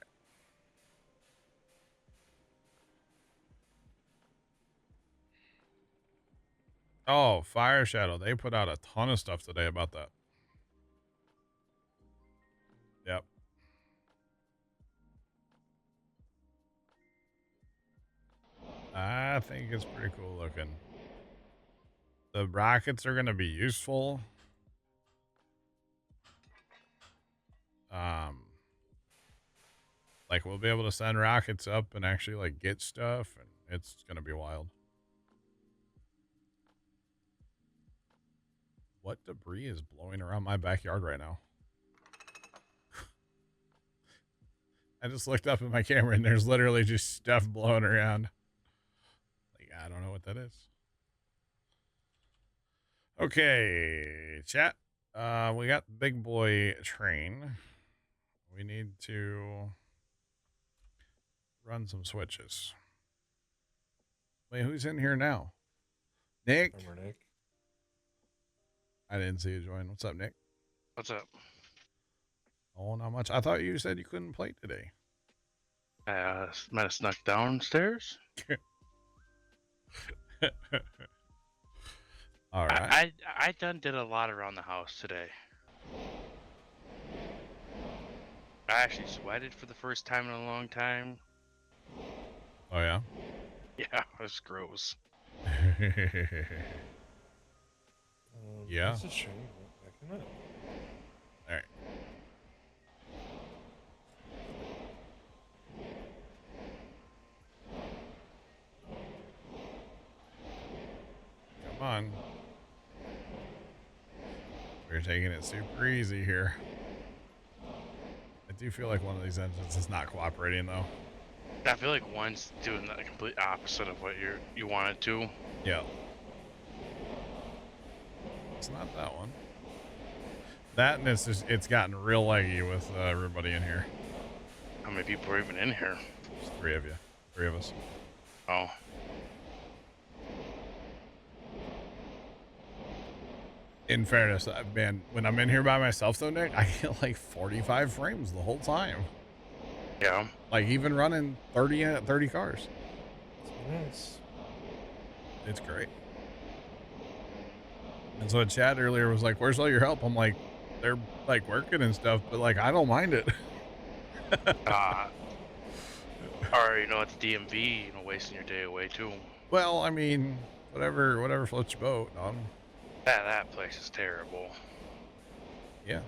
Oh, Fire Shadow. They put out a ton of stuff today about that. Yep. I think it's pretty cool looking. The rockets are going to be useful. Like we'll be able to send rockets up and actually like get stuff, and it's going to be wild. What debris is blowing around my backyard right now? I just looked up at my camera and there's literally just stuff blowing around. Like, I don't know what that is. Okay, chat. We got the big boy train. We need to run some switches. Wait, who's in here now? Nick? Remember Nick? I didn't see you join. What's up, Nick? What's up? Oh, not much. I thought you said you couldn't play today. Might have snuck downstairs. All right. I done did a lot around the house today. I actually sweated for the first time in a long time. Oh, yeah? Yeah, it was gross. Yeah. That's a shame. Backing up. All right. Come on. We're taking it super easy here. I do feel like one of these engines is not cooperating, though. I feel like one's doing the complete opposite of what you wanted to. Yeah. It's not that one. That and it's gotten real laggy with everybody in here. How many people are even in here? There's 3 of you. 3 of us. Oh. In fairness, man, when I'm in here by myself, though, Nick, I get like 45 frames the whole time. Yeah. Like even running 30 cars. Nice. It's great. And so Chad earlier was like, "Where's all your help?" I'm like, "They're like working and stuff, but like I don't mind it." Or it's DMV, wasting your day away too. Well, I mean, whatever floats your boat. That place is terrible. Yeah.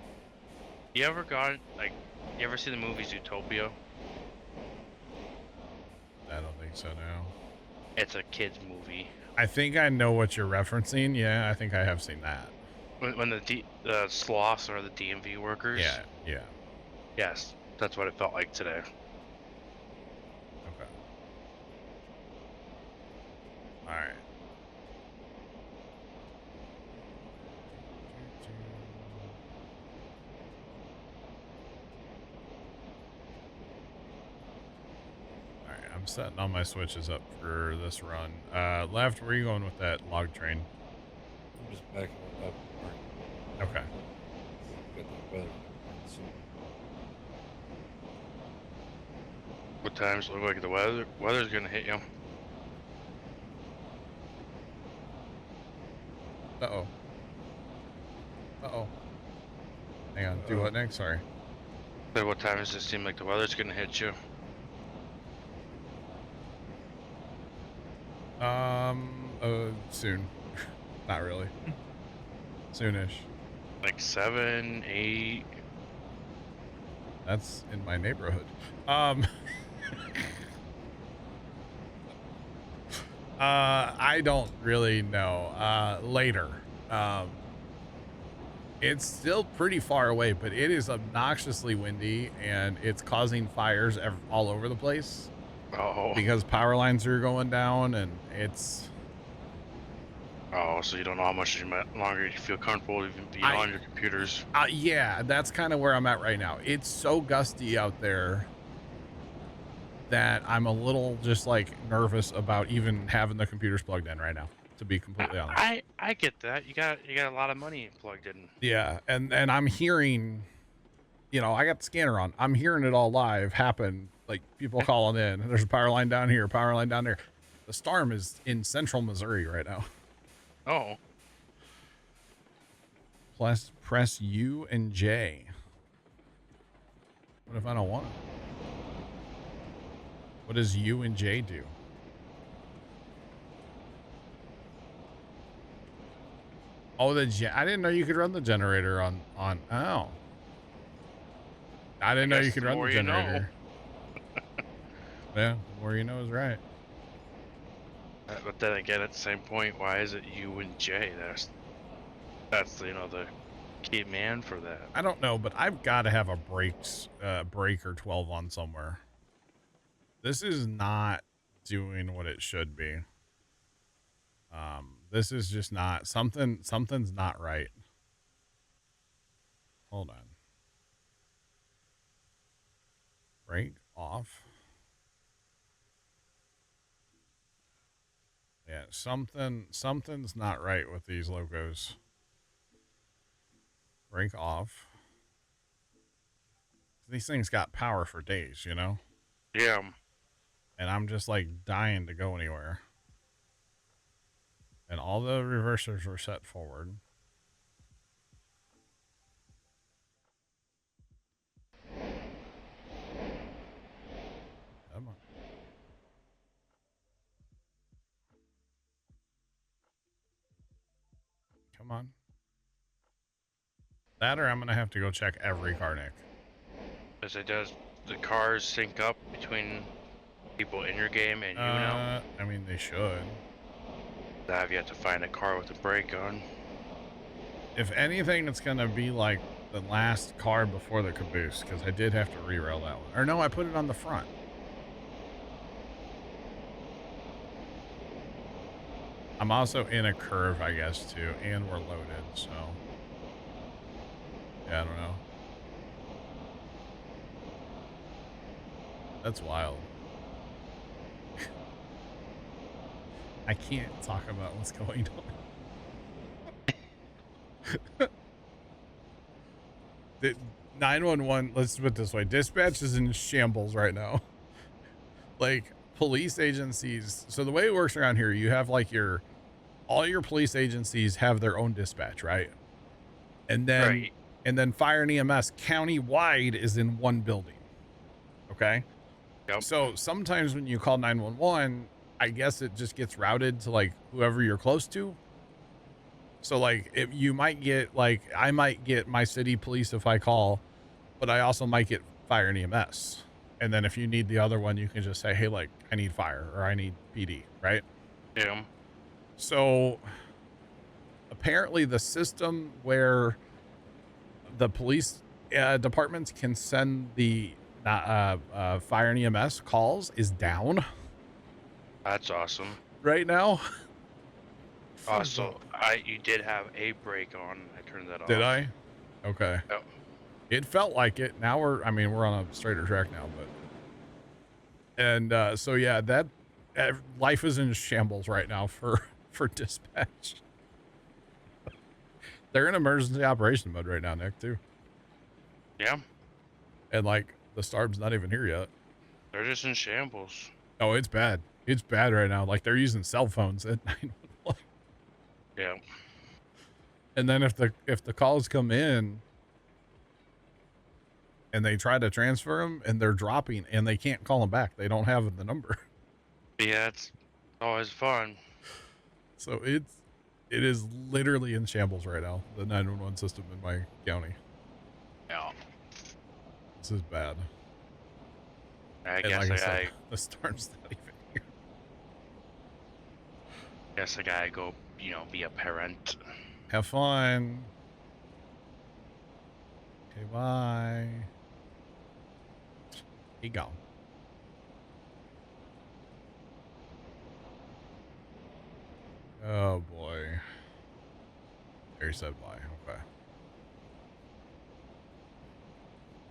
You ever see the movie Zootopia? I don't think so now. It's a kids movie. I think I know what you're referencing. Yeah, I think I have seen that. When the sloths are the DMV workers. Yeah, yeah. Yes, that's what it felt like today. Okay. All right. All right, I'm setting all my switches up for this run. Left, where are you going with that log train? I'm just backing it up. Okay. Got that weather. So, What times look like the weather's gonna hit you? Uh-oh. Uh-oh. Hang on. Do what next? Sorry. But what time does it seem like the weather's gonna hit you? Soon. Not really. Soonish. Like 7, 8. That's in my neighborhood. I don't really know. Later. It's still pretty far away, but it is obnoxiously windy and it's causing fires all over the place Oh. because power lines are going down and it's... Oh, so you don't know how much longer you feel comfortable even being on your computers. Yeah, that's kind of where I'm at right now. It's so gusty out there that I'm a little just like nervous about even having the computers plugged in right now, to be completely honest. I get that. You got a lot of money plugged in. Yeah, and I'm hearing, you know, I got the scanner on. I'm hearing it all live happen, like people calling in. There's a power line down here, power line down there. The storm is in central Missouri right now. Oh. Plus, press U and J. What if I don't want it? What does U and J do? Oh, I didn't know you could run the generator on. Oh. I didn't know you could run the generator. Yeah, the more you know is right. But then again, at the same point, why is it U and J? That's the key man for that. I don't know, but I've got to have a breaker 12 on somewhere. This is not doing what it should be. This is just not something's not right. Hold on. Break off. Yeah, something's not right with these logos. Break off. These things got power for days, you know? Yeah. And I'm just like dying to go anywhere. And all the reversers were set forward. Come on. Come on. That or I'm going to have to go check every car, Nick. As it does, the cars sync up between people in your game and you now. I mean, they should. I've yet to find a car with a brake on. If anything, it's going to be like the last car before the caboose, because I did have to re-rail that one. Or no, I put it on the front. I'm also in a curve, I guess, too, and we're loaded, so... Yeah, I don't know. That's wild. I can't talk about what's going on. The 911, let's put it this way. Dispatch is in shambles right now. Like, police agencies. So the way it works around here, you have like all your police agencies have their own dispatch, right? And then, Right. and then fire and EMS county-wide is in one building. Okay? Yep. So sometimes when you call 911, I guess it just gets routed to like whoever you're close to. So like if you might get like, I might get my city police if I call, but I also might get fire and EMS. And then if you need the other one, you can just say, hey, like, I need fire or I need PD, right? Yeah. So apparently the system where the police departments can send the fire and EMS calls is down That's awesome. right now. Also, you did have a brake on. I turned that off. Did I? Okay. Yep. It felt like it. Now we're on a straighter track now, but, and, so yeah, that life is in shambles right now for dispatch. They're in emergency operation mode right now, Nick, too. Yeah. And like the storm's not even here yet. They're just in shambles. Oh, it's bad. It's bad right now. Like they're using cell phones at 911. Yeah. And then if the calls come in and they try to transfer them and they're dropping and they can't call them back, they don't have the number. Yeah, it's always fun. So it is literally in shambles right now, the 911 system in my county. Yeah. This is bad. I And guess like I said, the storm's not even here. I gotta go, be a parent. Have fun. Okay, bye. He gone. Oh boy. There, said bye. Okay.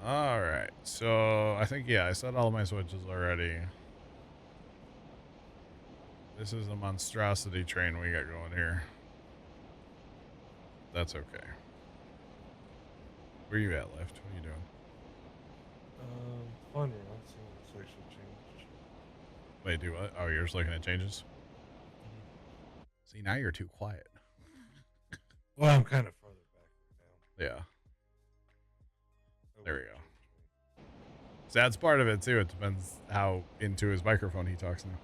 All right. So I think, yeah, I set all my switches already. This is a monstrosity train we got going here. That's okay. Where you at, Lift? What are you doing? Fun run, so it's actually changed. Wait, do what? Oh, you're just looking at changes? See, now you're too quiet. Well, I'm kind of farther back now. Yeah. There we go. So that's part of it too. It depends how into his microphone he talks now.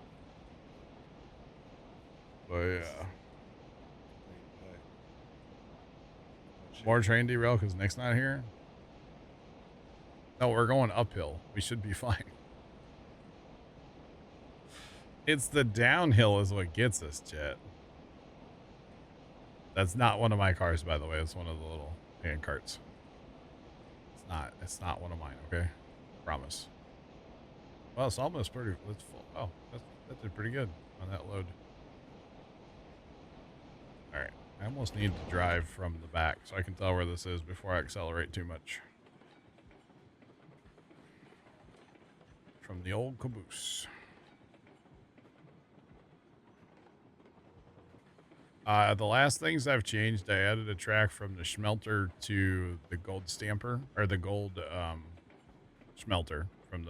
But yeah. More train derail because Nick's not here? No, we're going uphill. We should be fine. It's the downhill is what gets us, Jet. That's not one of my cars, by the way. It's one of the little hand carts. It's not one of mine, okay? Promise. Well, it's almost pretty, it's full. Oh, that did pretty good on that load. All right. I almost need to drive from the back so I can tell where this is before I accelerate too much. From the old caboose. The last things I've changed, I added a track from the Schmelter to the Gold Stamper, or the Gold Schmelter from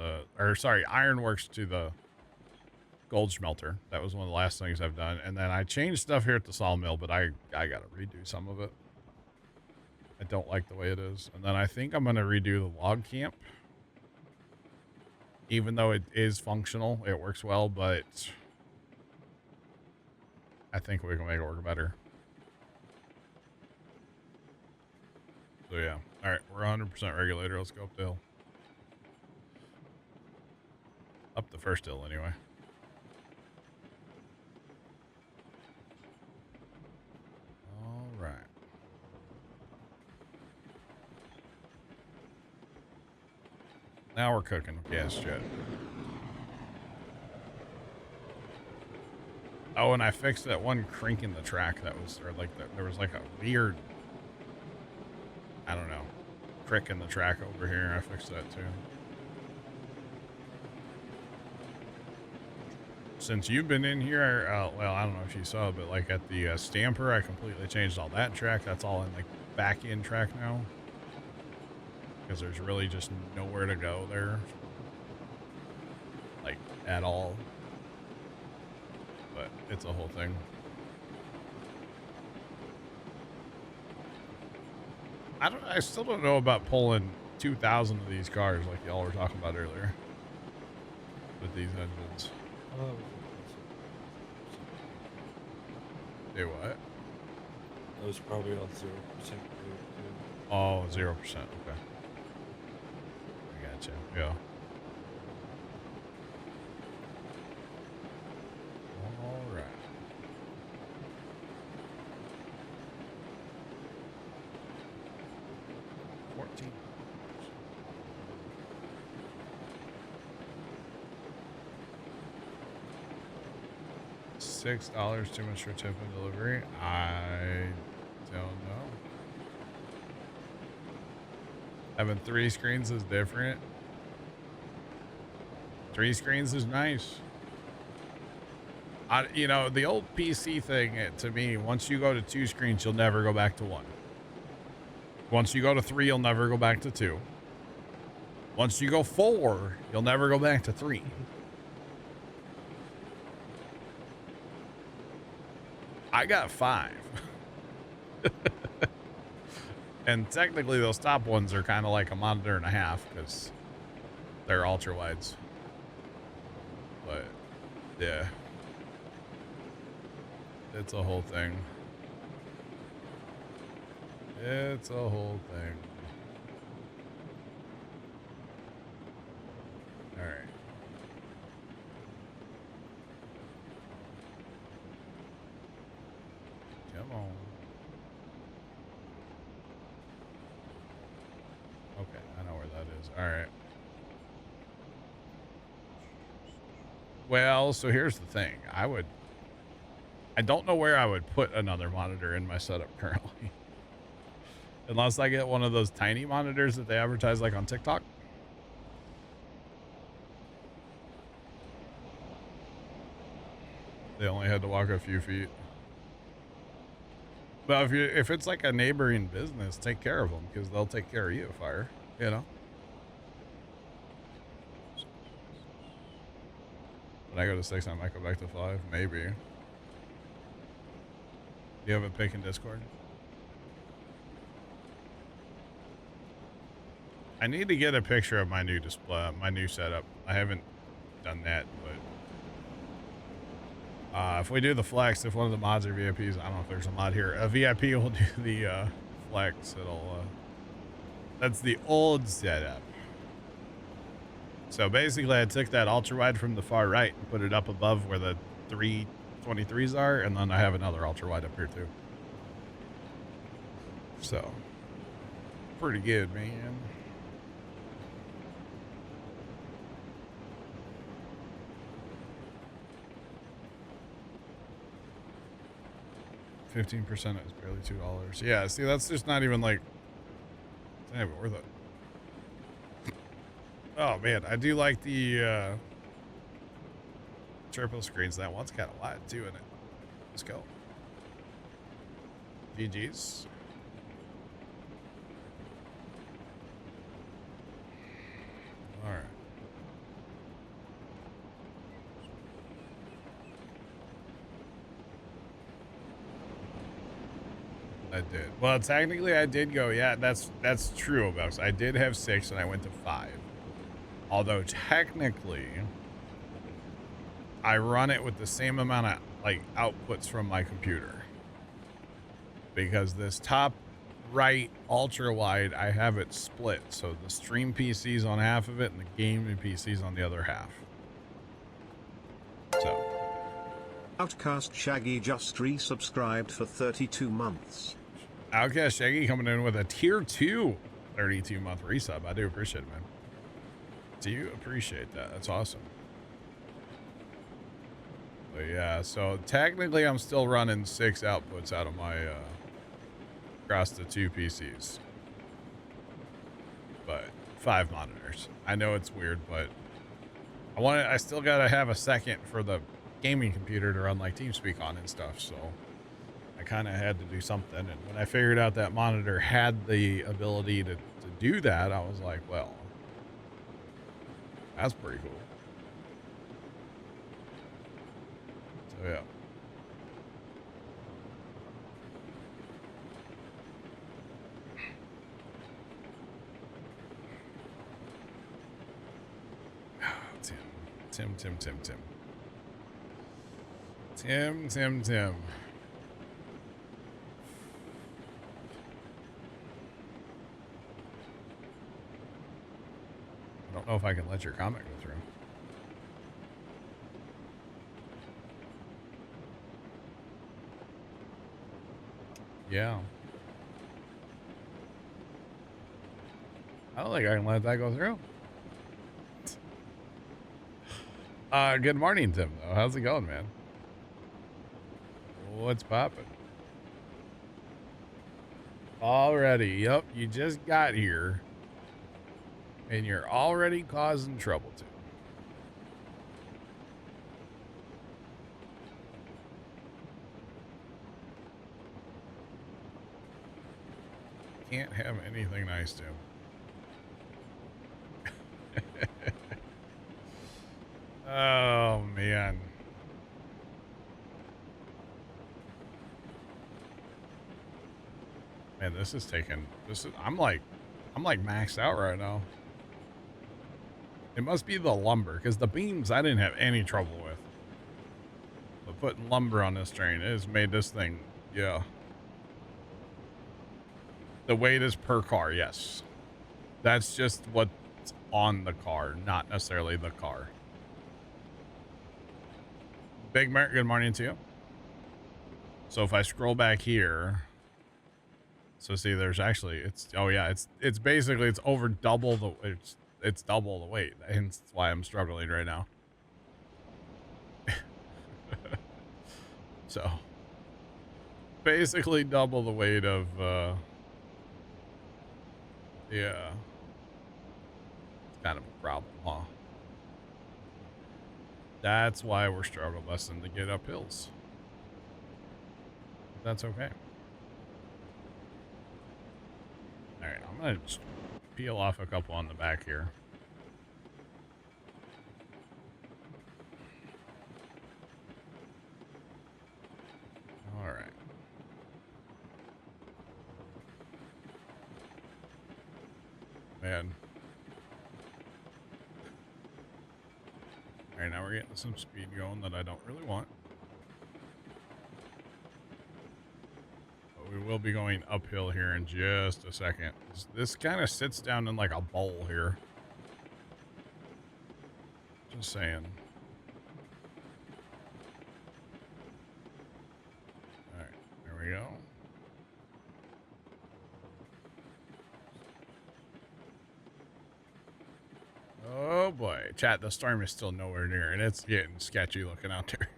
Ironworks to the Gold Schmelter. That was one of the last things I've done. And then I changed stuff here at the sawmill, but I got to redo some of it. I don't like the way it is. And then I think I'm going to redo the log camp. Even though it is functional, it works well, but I think we can make it work better. So yeah. All right, we're 100% regulator. Let's go up the hill. Up the first hill, anyway. All right. Now we're cooking with gas jet. Oh, and I fixed that one crink in the track that was, or like, there was like a weird, I don't know, crick in the track over here. I fixed that too. Since you've been in here, well, I don't know if you saw, but like at the Stamper, I completely changed all that track. That's all in like back end track now. Because there's really just nowhere to go there. Like, at all. But it's a whole thing. I still don't know about pulling 2,000 of these cars like y'all were talking about earlier. With these engines. Do what? That was probably on 0%. Oh, 0%. Okay. I gotcha. Yeah. $6 too much for tip and delivery? I don't know. Having 3 screens is different. 3 screens is nice. You know, the old PC thing, to me, once you go to 2 screens, you'll never go back to 1. Once you go to 3, you'll never go back to 2. Once you go 4, you'll never go back to 3. I got 5. And technically those top ones are kind of like a monitor and a half because they're ultra wides. But yeah, it's a whole thing. It's a whole thing. All right. Come on. Okay, I know where that is. All right. Well, so here's the thing. I don't know where I would put another monitor in my setup currently. Unless I get one of those tiny monitors that they advertise like on TikTok. They only had to walk a few feet. But if it's like a neighboring business, take care of them because they'll take care of you, fire. You know. When I go to 6, I might go back to 5, maybe. Do you have a pick in Discord? I need to get a picture of my new display, my new setup. I haven't done that, but if we do the flex, if one of the mods are VIPs, I don't know if there's a mod here. A VIP will do the flex. That's the old setup. So basically, I took that ultra wide from the far right and put it up above where the 323s are, and then I have another ultra wide up here too. So pretty good, man. $15% is barely $2. Yeah, see, that's just not even like, it's not even worth it. Oh man, I do like the triple screens. That one's got a lot too in it. Let's go. GG's. All right. I did. Well, technically I did go. Yeah, that's true about. I did have 6 and I went to 5. Although technically I run it with the same amount of like outputs from my computer. Because this top right ultra wide, I have it split. So the stream PC's on half of it and the gaming PC's on the other half. So Outcast Shaggy just resubscribed for 32 months. Outcast Shaggy coming in with a tier 2 32-month resub. I do appreciate it, man. Do you appreciate that? That's awesome. But yeah, so technically I'm still running 6 outputs out of my across the 2 PCs. But 5 monitors. I know it's weird, but I still gotta have a second for the gaming computer to run like TeamSpeak on and stuff, so I kind of had to do something. And when I figured out that monitor had the ability to do that, I was like, well, that's pretty cool. So yeah. Tim. I don't know if I can let your comment go through. Yeah. I don't think I can let that go through. Good morning, Tim, though. How's it going, man? What's poppin'? Already, yep, you just got here. And you're already causing trouble too. Can't have anything nice to him. Oh man. Man, this is I'm like maxed out right now. It must be the lumber, because the beams I didn't have any trouble with. But putting lumber on this train has made this thing, yeah. The weight is per car, yes. That's just what's on the car, not necessarily the car. Big Merc, good morning to you. So if I scroll back here, so see, there's actually, oh yeah, it's basically, it's over double the, it's double the weight. Hence why I'm struggling right now. So basically double the weight of, yeah. It's kind of a problem, huh? That's why we're struggle busing to get up hills. That's okay. All right, I'm gonna just peel off a couple on the back here. All right. Man. All right, now we're getting some speed going that I don't really want. But we will be going uphill here in just a second. This kind of sits down in like a bowl here. Just saying. All right, there we go. Oh boy, chat, the storm is still nowhere near, and it's getting sketchy looking out there.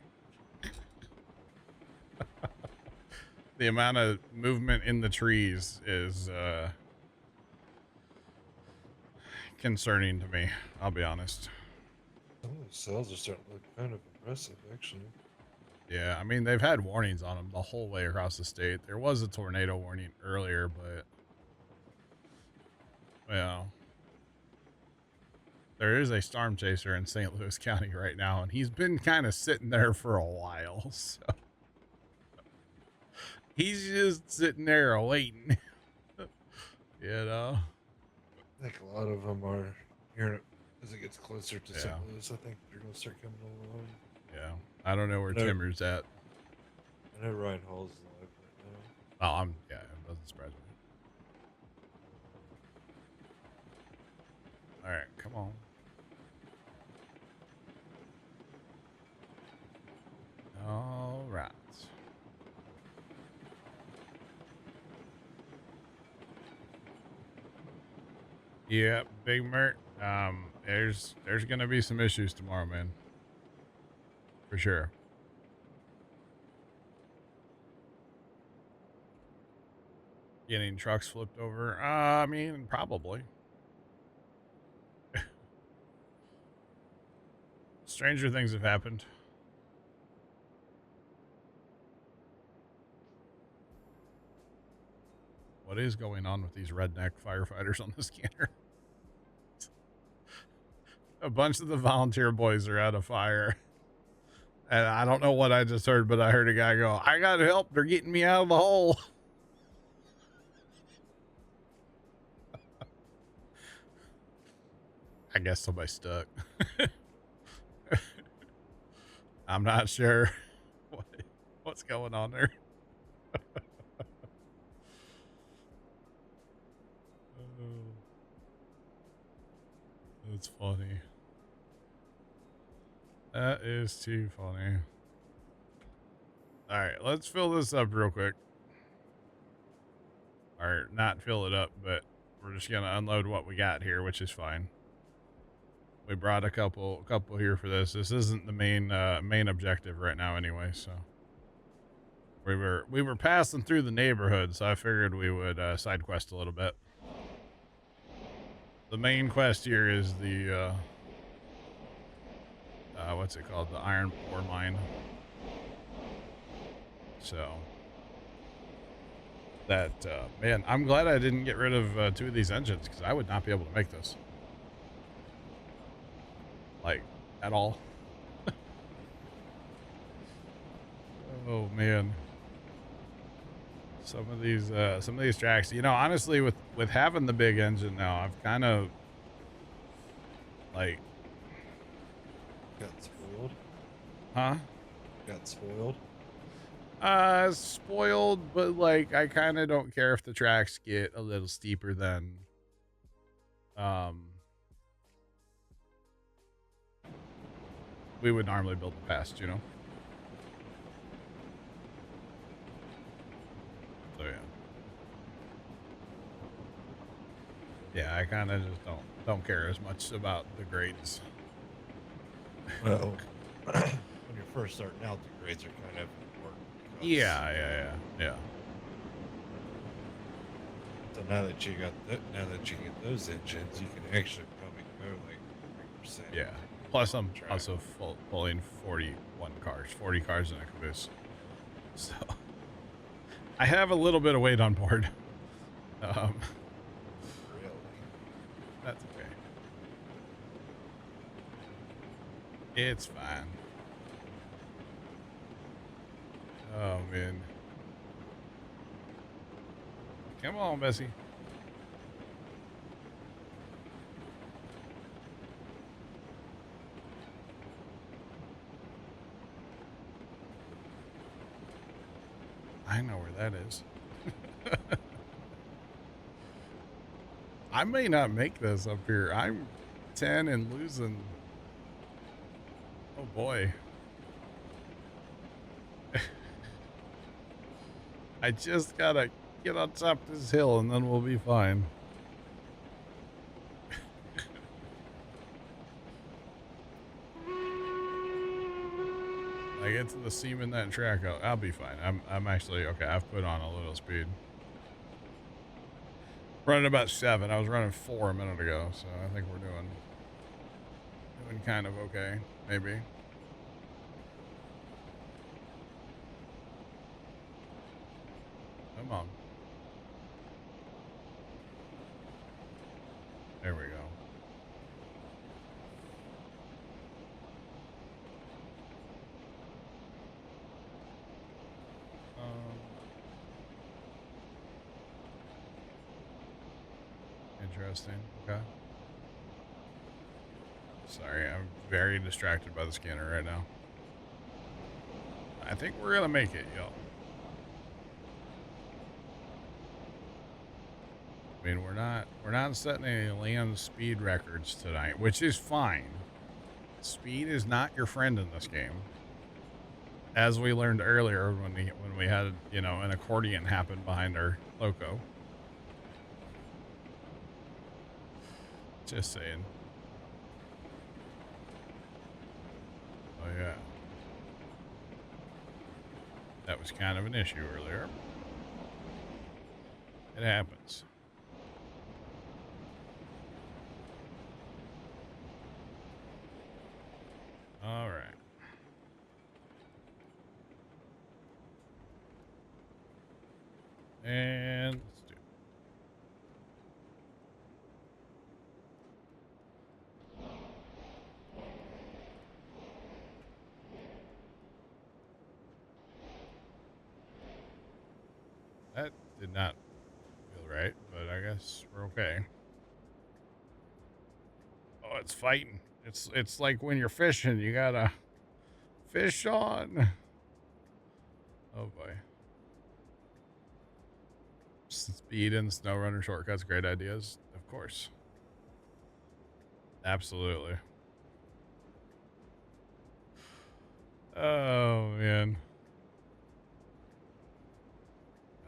The amount of movement in the trees is concerning to me, I'll be honest. Some of the cells are starting to look kind of impressive, actually. Yeah, I mean, they've had warnings on them the whole way across the state. There was a tornado warning earlier, but, well, there is a storm chaser in St. Louis County right now, and he's been kind of sitting there for a while, so he's just sitting there waiting. You know? I think a lot of them are here as it gets closer to St. Yeah. Louis. I think they're going to start coming along. Yeah, I don't know where No. Timmer's at. I know Ryan Hall's alive right now. Oh, yeah, it doesn't surprise me. All right, come on. All right. Yeah, Big Mert. There's gonna be some issues tomorrow, man. For sure. Getting trucks flipped over. I mean, probably. Stranger things have happened. What is going on with these redneck firefighters on the scanner? A bunch of the volunteer boys are out of fire. And I don't know what I just heard, but I heard a guy go, "I got help. They're getting me out of the hole." I guess somebody stuck. I'm not sure what's going on there. Oh, that's funny. That is too funny. All right, let's fill this up real quick. Or not fill it up, but we're just gonna unload what we got here, which is fine. We brought a couple here for this. This isn't the main objective right now anyway, so. We were passing through the neighborhood, so I figured we would side quest a little bit. The main quest here is the what's it called? The iron ore mine. So that man, I'm glad I didn't get rid of 2 of these engines because I would not be able to make this. Like at all. Oh man. Some of these tracks, you know, honestly with having the big engine now, I've kind of like, Got spoiled. huh? Got spoiled. Spoiled, but like I kind of don't care if the tracks get a little steeper than we would normally build the past, you know. So yeah, I kind of just don't care as much about the grades. Well, when you're first starting out, the grades are kind of important. because- Yeah. So now that you get those engines, you can actually probably go like 3%. Yeah. Plus, I'm Track. also pulling 40 cars in a caboose. So I have a little bit of weight on board. Really. That's okay. It's fine. Oh, man. Come on, Bessie. I know where that is. I may not make this up here. I'm 10 and losing. Oh boy. I just gotta get on top of this hill and then we'll be fine. I get to the seam in that track, I'll be fine. I'm actually okay. I've put on a little speed. Running about 7. I was running 4 a minute ago, so I think we're doing kind of okay, maybe. Come on. There we go. Interesting. Okay. Sorry, I'm very distracted by the scanner right now. I think we're gonna make it, yo. I mean, we're not setting any land speed records tonight, which is fine. Speed is not your friend in this game. As we learned earlier when we had, you know, an accordion happen behind our loco. Just saying. Oh yeah. That was kind of an issue earlier. It happens. All right. And let's do it. That did not feel right, but I guess we're okay. Oh, it's fighting. It's like when you're fishing, you gotta fish on. Oh boy. Speed and snow runner shortcuts, great ideas, of course. Absolutely. Oh man.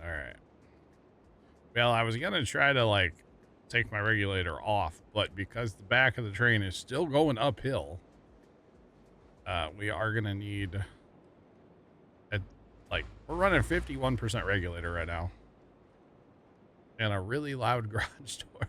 All right. Well, I was gonna try to like take my regulator off, but because the back of the train is still going uphill, we are gonna need Like, we're running 51% regulator right now. And a really loud garage door.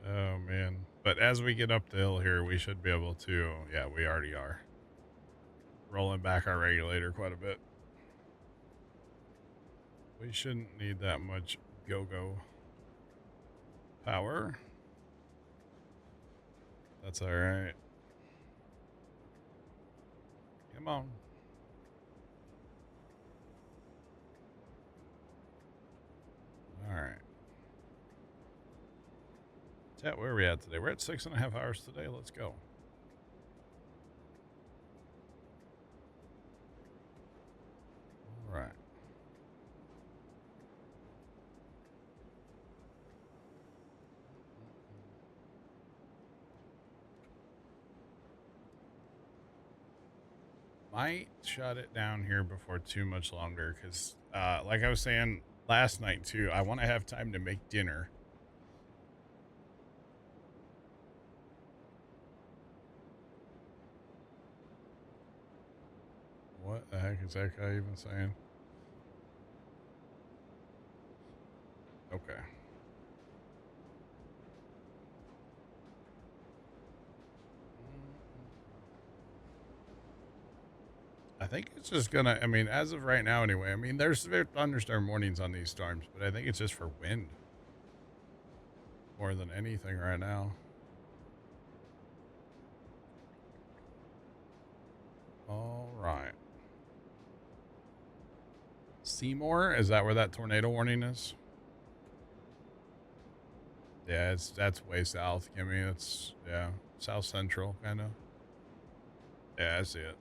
Oh, man. But as we get up the hill here, we should be able to... Yeah, we already are. Rolling back our regulator quite a bit. We shouldn't need that much go-go power. That's all right. Come on. All right. Chat, where are we at today? We're at 6.5 hours today. Let's go. All right. Might shut it down here before too much longer because, like I was saying last night too, I want to have time to make dinner. What the heck is that guy even saying? Okay. I think it's just gonna, I mean, as of right now anyway, I mean, there's thunderstorm warnings on these storms, but I think it's just for wind more than anything right now. All right. Seymour, is that where that tornado warning is? Yeah, that's way south, Kimmy. It's, yeah, south central, kind of. Yeah, I see it.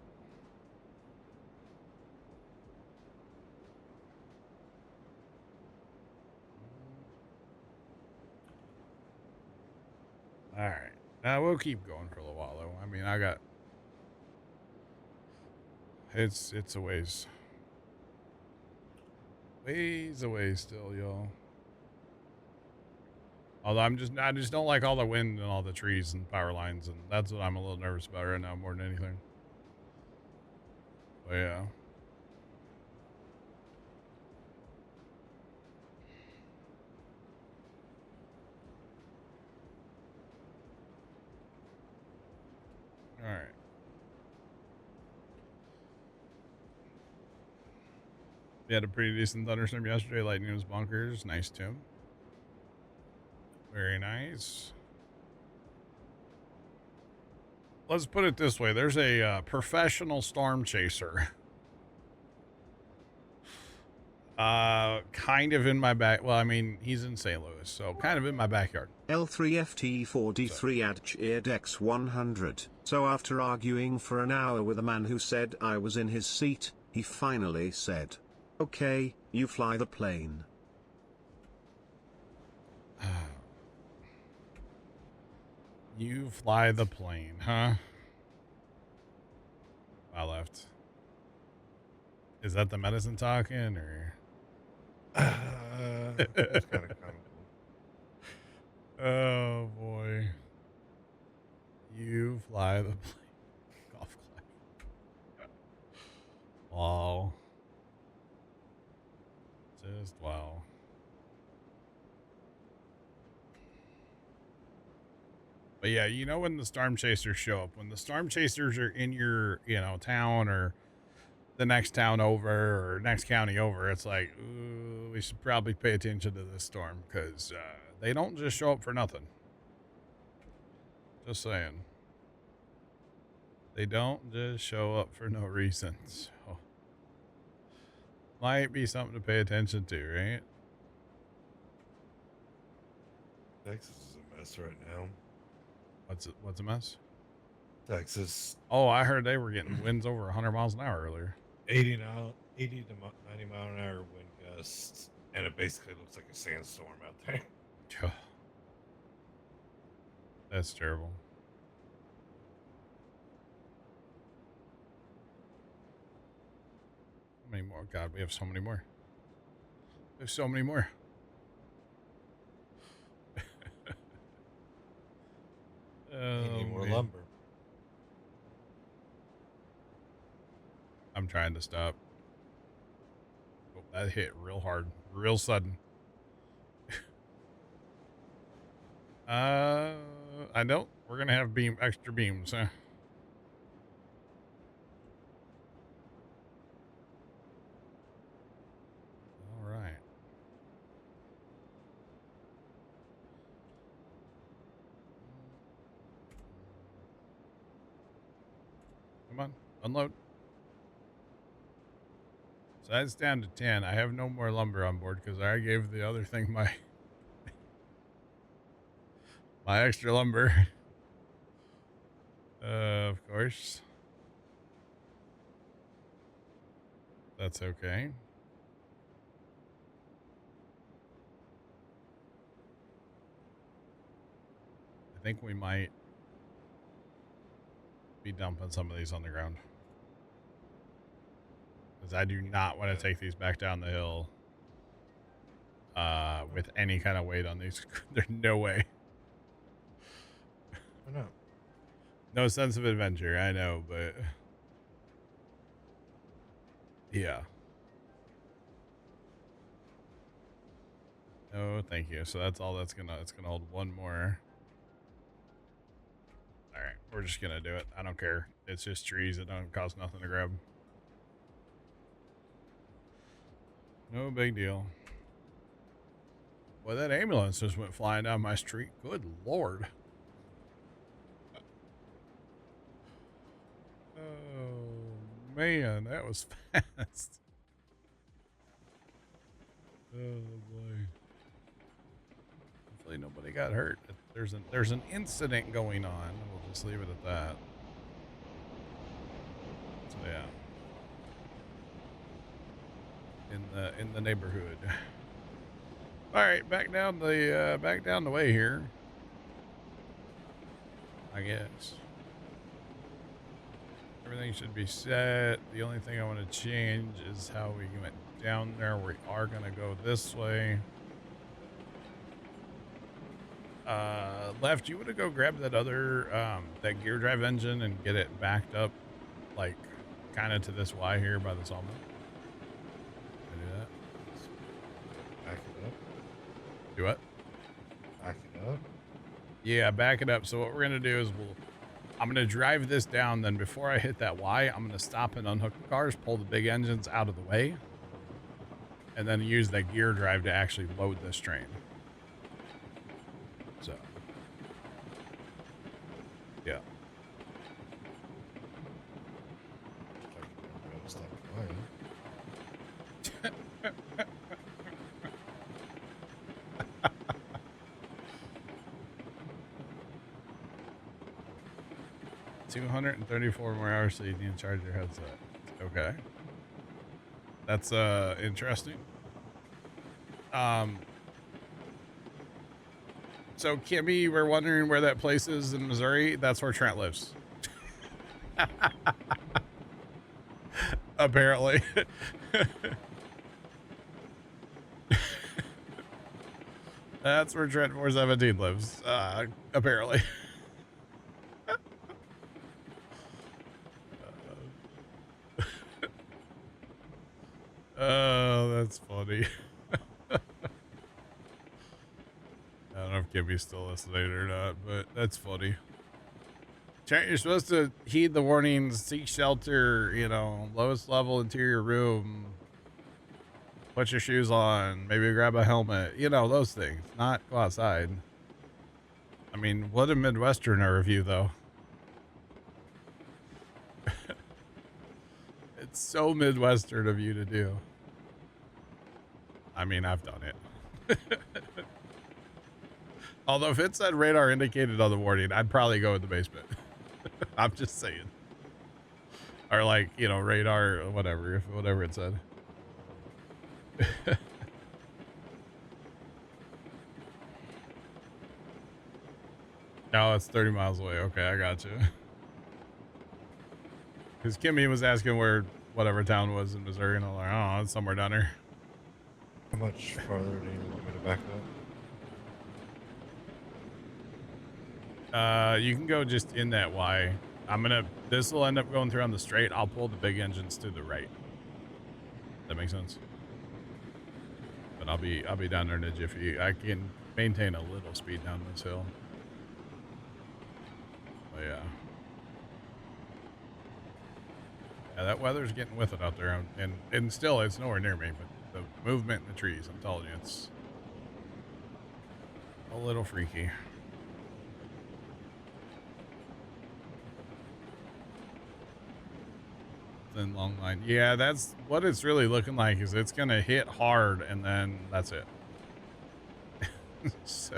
All right. We'll keep going for a little while, though. I mean, I got... It's a ways. Ways away still, y'all. Although I just don't like all the wind and all the trees and power lines, and that's what I'm a little nervous about right now more than anything. But yeah. All right. We had a pretty decent thunderstorm yesterday. Lightning was bonkers. Nice, Tim. Very nice. Let's put it this way. There's a professional storm chaser. Kind of in my back. Well, I mean, he's in St. Louis, so kind of in my backyard. L3FT4D3 ad cheered X100. So after arguing for an hour with a man who said I was in his seat, he finally said, "Okay, you fly the plane." You fly the plane, huh? I left. Is that the medicine talking, or? It's kind of comical. Oh boy. You fly the plane. Golf clap. Wow. Just wow. But yeah, you know when the storm chasers show up, when the storm chasers are in your, town or the next town over or next county over, it's like, ooh, we should probably pay attention to this storm because they don't just show up for nothing. Just saying. They don't just show up for no reason. So might be something to pay attention to, right? Texas is a mess right now. What's a mess? Texas, Oh, I heard they were getting winds over 100 miles an hour earlier. 80 to 90 mile an hour wind gusts, and it basically looks like a sandstorm out there. That's terrible. How many more? God, we have so many more. There's so many more. I'm trying to stop. Oh, that hit real hard, real sudden. I don't. We're gonna have extra beams, huh? All right. Come on, unload. So that's down to 10. I have no more lumber on board because I gave the other thing my my extra lumber. Of course. That's okay. I think we might be dumping some of these on the ground. Because I do not want to take these back down the hill with any kind of weight on these. There's no way. Why not? No sense of adventure, I know, but yeah. No, thank you. So that's all it's gonna hold one more. All right, we're just gonna do it. I don't care. It's just trees. It don't cost nothing to grab. No big deal. Boy, that ambulance just went flying down my street. Good Lord. Oh, man, that was fast. Oh, boy. Hopefully nobody got hurt. There's an incident going on. We'll just leave it at that. So, yeah. In the neighborhood. All right, back down the way here. I guess everything should be set. The only thing I want to change is how we went down there. We are gonna go this way. Left, you want to go grab that other that gear drive engine and get it backed up, like kind of to this Y here by the sawmill. Can I do that? Back it up. Do what? Back it up. Yeah, back it up. So what we're gonna do is I'm gonna drive this down. Then before I hit that Y, I'm gonna stop and unhook the cars, pull the big engines out of the way, and then use that gear drive to actually load this train. So, yeah. Stop flying. 234 more hours so you need to charge your headset. Okay. That's interesting. So Kimmy, we're wondering where that place is in Missouri. That's where Trent lives. Apparently. That's where Trent 417 lives. Apparently. Oh, that's funny. I don't know if Kimmy's still listening or not, but that's funny. Trent, you're supposed to heed the warnings, seek shelter, lowest level interior room, put your shoes on, maybe grab a helmet, those things, not go outside. I mean, what a Midwesterner of you, though. It's so Midwestern of you to do. I mean, I've done it. Although if it said radar indicated on the warning, I'd probably go in the basement. I'm just saying. Or like, radar or whatever it said. No, it's 30 miles away. Okay, I got you. Because Kimmy was asking where whatever town was in Missouri, and I'm like, oh, it's somewhere down there. How much farther do you want me to back up? You can go just in that Y. This will end up going through on the straight. I'll pull the big engines to the right. That makes sense. But I'll be down there in a jiffy. I can maintain a little speed down this hill. But yeah. Yeah, that weather's getting with it out there. And still, it's nowhere near me. But the movement in the trees, I'm telling you, it's a little freaky. Thin long line. Yeah, that's what it's really looking like. Is it's gonna hit hard and then that's it. So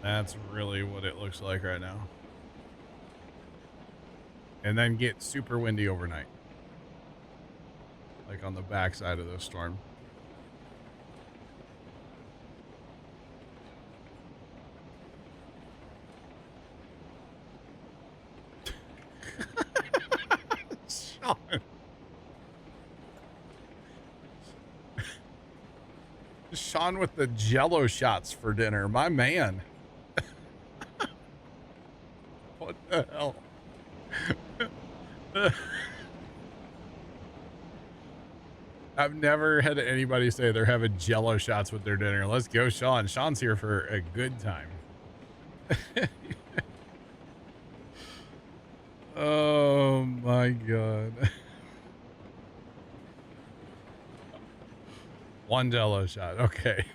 that's really what it looks like right now. And then get super windy overnight, like on the backside of the storm. Sean. Sean with the Jello shots for dinner, my man. What the hell? I've never had anybody say they're having Jello shots with their dinner. Let's go, Sean. Sean's here for a good time. Oh my God. One Jello shot. Okay.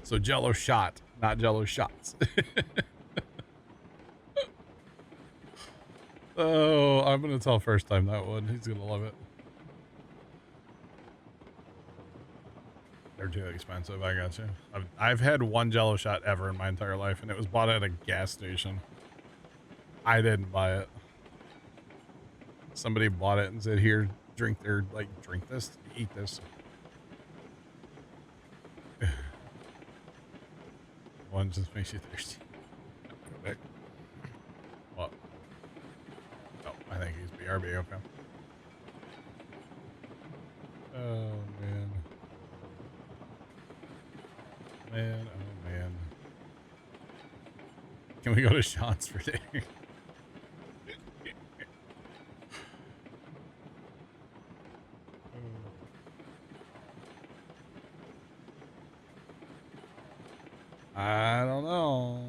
So Jello shot, not Jello shots. Oh, I'm going to tell first time that one. He's going to love it. They're too expensive. I got you. I've had one Jello shot ever in my entire life, and it was bought at a gas station. I didn't buy it. Somebody bought it and said, here, drink this, eat this. One just makes you thirsty. Go back. What? Oh, I think he's BRB, okay. Oh, man. Man, oh, man. Can we go to Sean's for dinner? I don't know.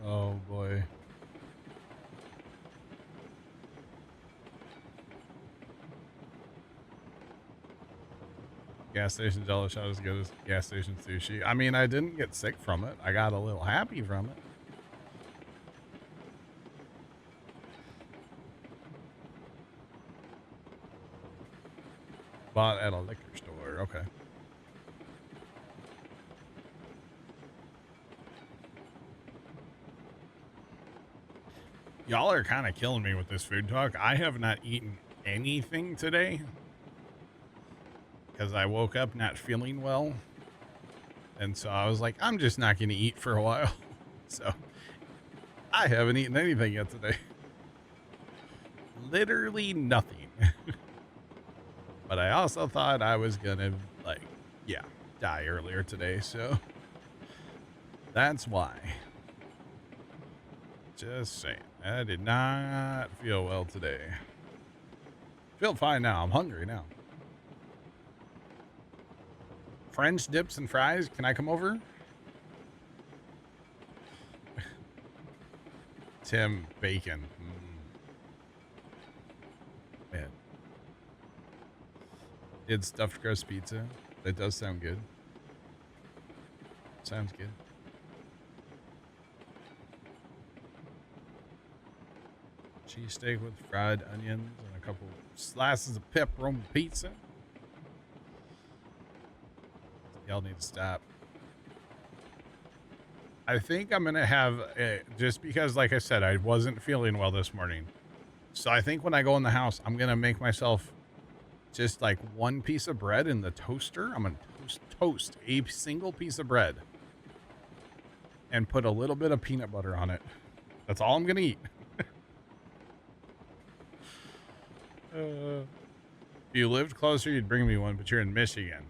Oh boy. Gas station Jello shot is as good as gas station sushi. I mean, I didn't get sick from it. I got a little happy from it. Bought at a liquor store. Okay. Y'all are kind of killing me with this food talk. I have not eaten anything today because I woke up not feeling well. And so I was like, I'm just not going to eat for a while. So I haven't eaten anything yet today. Literally nothing. But I also thought I was going to, die earlier today. So that's why. Just saying. I did not feel well today. Feel fine now. I'm hungry now. French dips and fries. Can I come over? Tim Bacon. Man. Did stuffed crust pizza. That does sound good. Sounds good. Cheesesteak with fried onions and a couple slices of pepperoni pizza. Y'all need to stop. I think I'm going to have, just because, like I said, I wasn't feeling well this morning. So I think when I go in the house, I'm going to make myself just like one piece of bread in the toaster. I'm going to toast a single piece of bread and put a little bit of peanut butter on it. That's all I'm going to eat. If you lived closer, you'd bring me one, but you're in Michigan.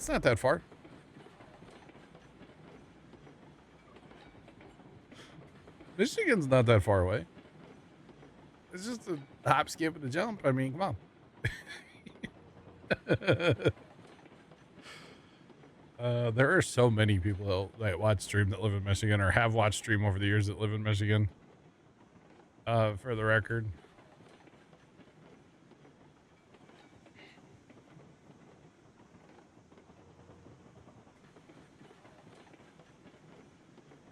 It's not that far. Michigan's not that far away. It's just a hop, skip, and a jump. I mean, come on. There are so many people that watch stream that live in Michigan or have watched stream over the years that live in Michigan. For the record.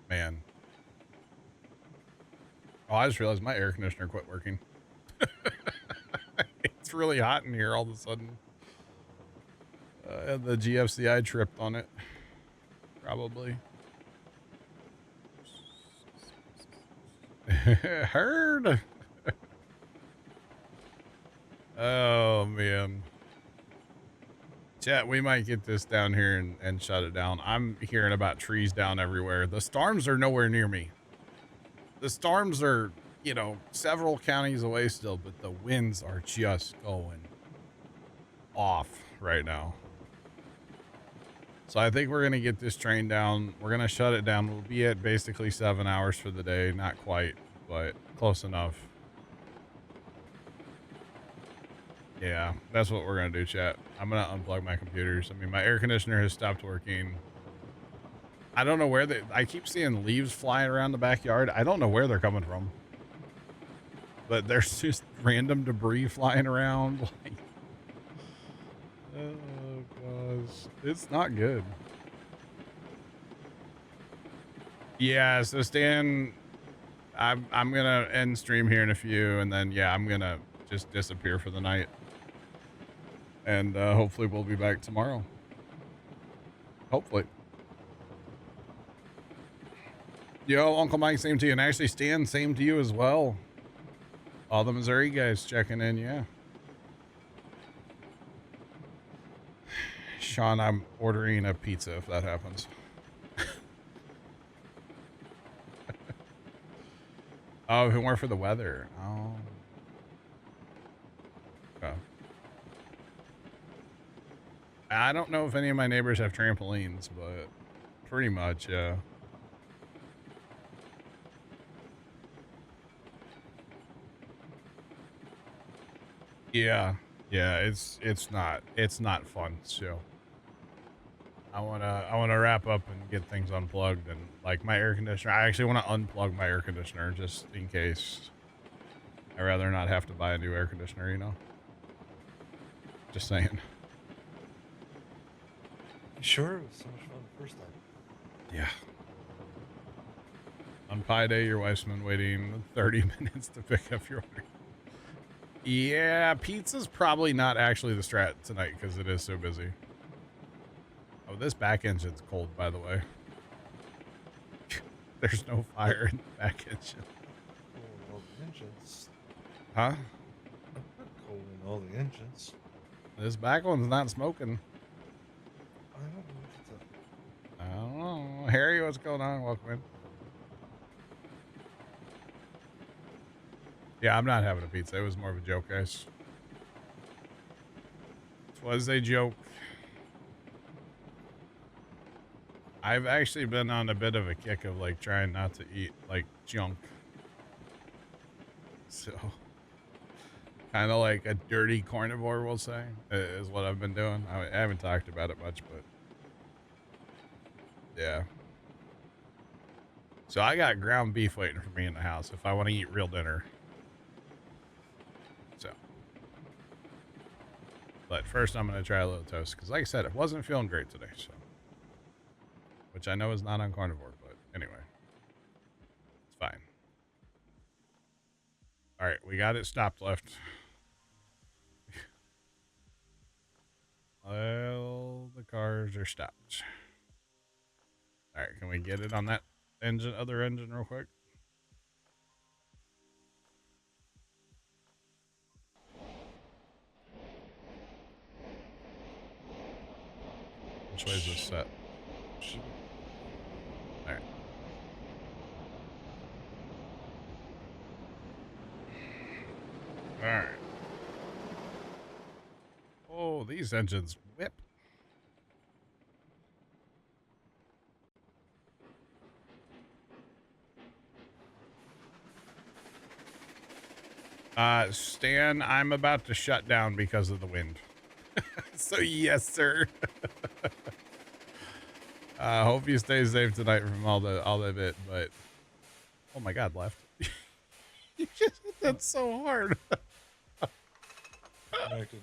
Man. Oh, I just realized my air conditioner quit working. It's really hot in here all of a sudden. The GFCI tripped on it. Probably. Heard. Oh, man. Chat, we might get this down here and shut it down. I'm hearing about trees down everywhere. The storms are nowhere near me. The storms are, you know, several counties away still, but the winds are just going off right now. So I think we're going to get this train down. We're going to shut it down. We'll be at basically 7 hours for the day. Not quite, but close enough. Yeah, that's what we're going to do, chat. I'm going to unplug my computers. I mean, my air conditioner has stopped working. I don't know where I keep seeing leaves flying around the backyard. I don't know where they're coming from. But there's just random debris flying around. Like, oh, gosh. It's not good. Yeah, so Stan, I'm going to end stream here in a few. And then, yeah, I'm going to just disappear for the night. And hopefully we'll be back tomorrow. Hopefully. Yo, Uncle Mike, same to you. And actually, Stan, same to you as well. All the Missouri guys checking in, yeah. Sean, I'm ordering a pizza if that happens. Oh, if it weren't for the weather. Oh. Okay. I don't know if any of my neighbors have trampolines, but pretty much, yeah. Yeah, yeah, it's not fun. So I wanna wrap up and get things unplugged, and like my air conditioner. I actually want to unplug my air conditioner just in case. I'd rather not have to buy a new air conditioner, you know. Just saying. Sure, it was so much fun the first time. Yeah. On Pi Day, your wife's been waiting 30 minutes to pick up your order. Yeah, pizza's probably not actually the strat tonight because it is so busy. Oh, this back engine's cold, by the way. There's no fire in the back engine. Cool in all the engines. Huh? I'm not cold in all the engines. This back one's not smoking. I don't know what it's I don't know. Harry, what's going on? Welcome in. Yeah, I'm not having a pizza. It was more of a joke, guys. It was a joke. I've actually been on a bit of a kick of like trying not to eat like junk. So kind of like a dirty carnivore, we'll say, is what I've been doing. I haven't talked about it much, but yeah. So I got ground beef waiting for me in the house if I want to eat real dinner. So, but first I'm going to try a little toast because like I said, it wasn't feeling great today. So, which I know is not on carnivore, but anyway, it's fine. All right, we got it stopped left. Well, the cars are stopped. All right, can we get it on that engine, other engine real quick? Which way is this set? All right. All right. Oh, these engines whip. Stan, I'm about to shut down because of the wind. So yes, sir. Hope you stay safe tonight from all the bit, but oh my god, left. You just hit that so hard. Connected.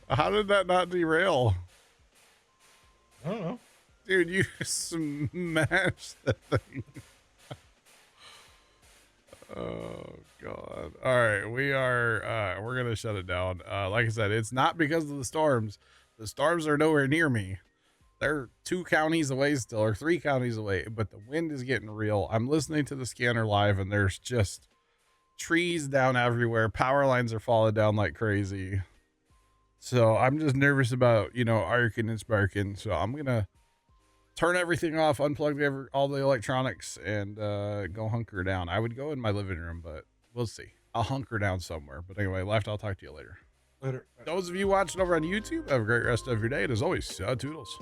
How did that not derail? I don't know. Dude, you smashed the thing. Oh god. All right, we're gonna shut it down. Like I said, it's not because of the storms. The storms are nowhere near me. They're 2 counties away still, or 3 counties away, but the wind is getting real. I'm listening to the scanner live, and there's just trees down everywhere. Power lines are falling down like crazy. So I'm just nervous about, arcing and sparking. So I'm gonna turn everything off, unplug all the electronics, and go hunker down. I would go in my living room, but we'll see. I'll hunker down somewhere. But anyway, Left, I'll talk to you later. Later. Those of you watching over on YouTube, have a great rest of your day. And as always, toodles.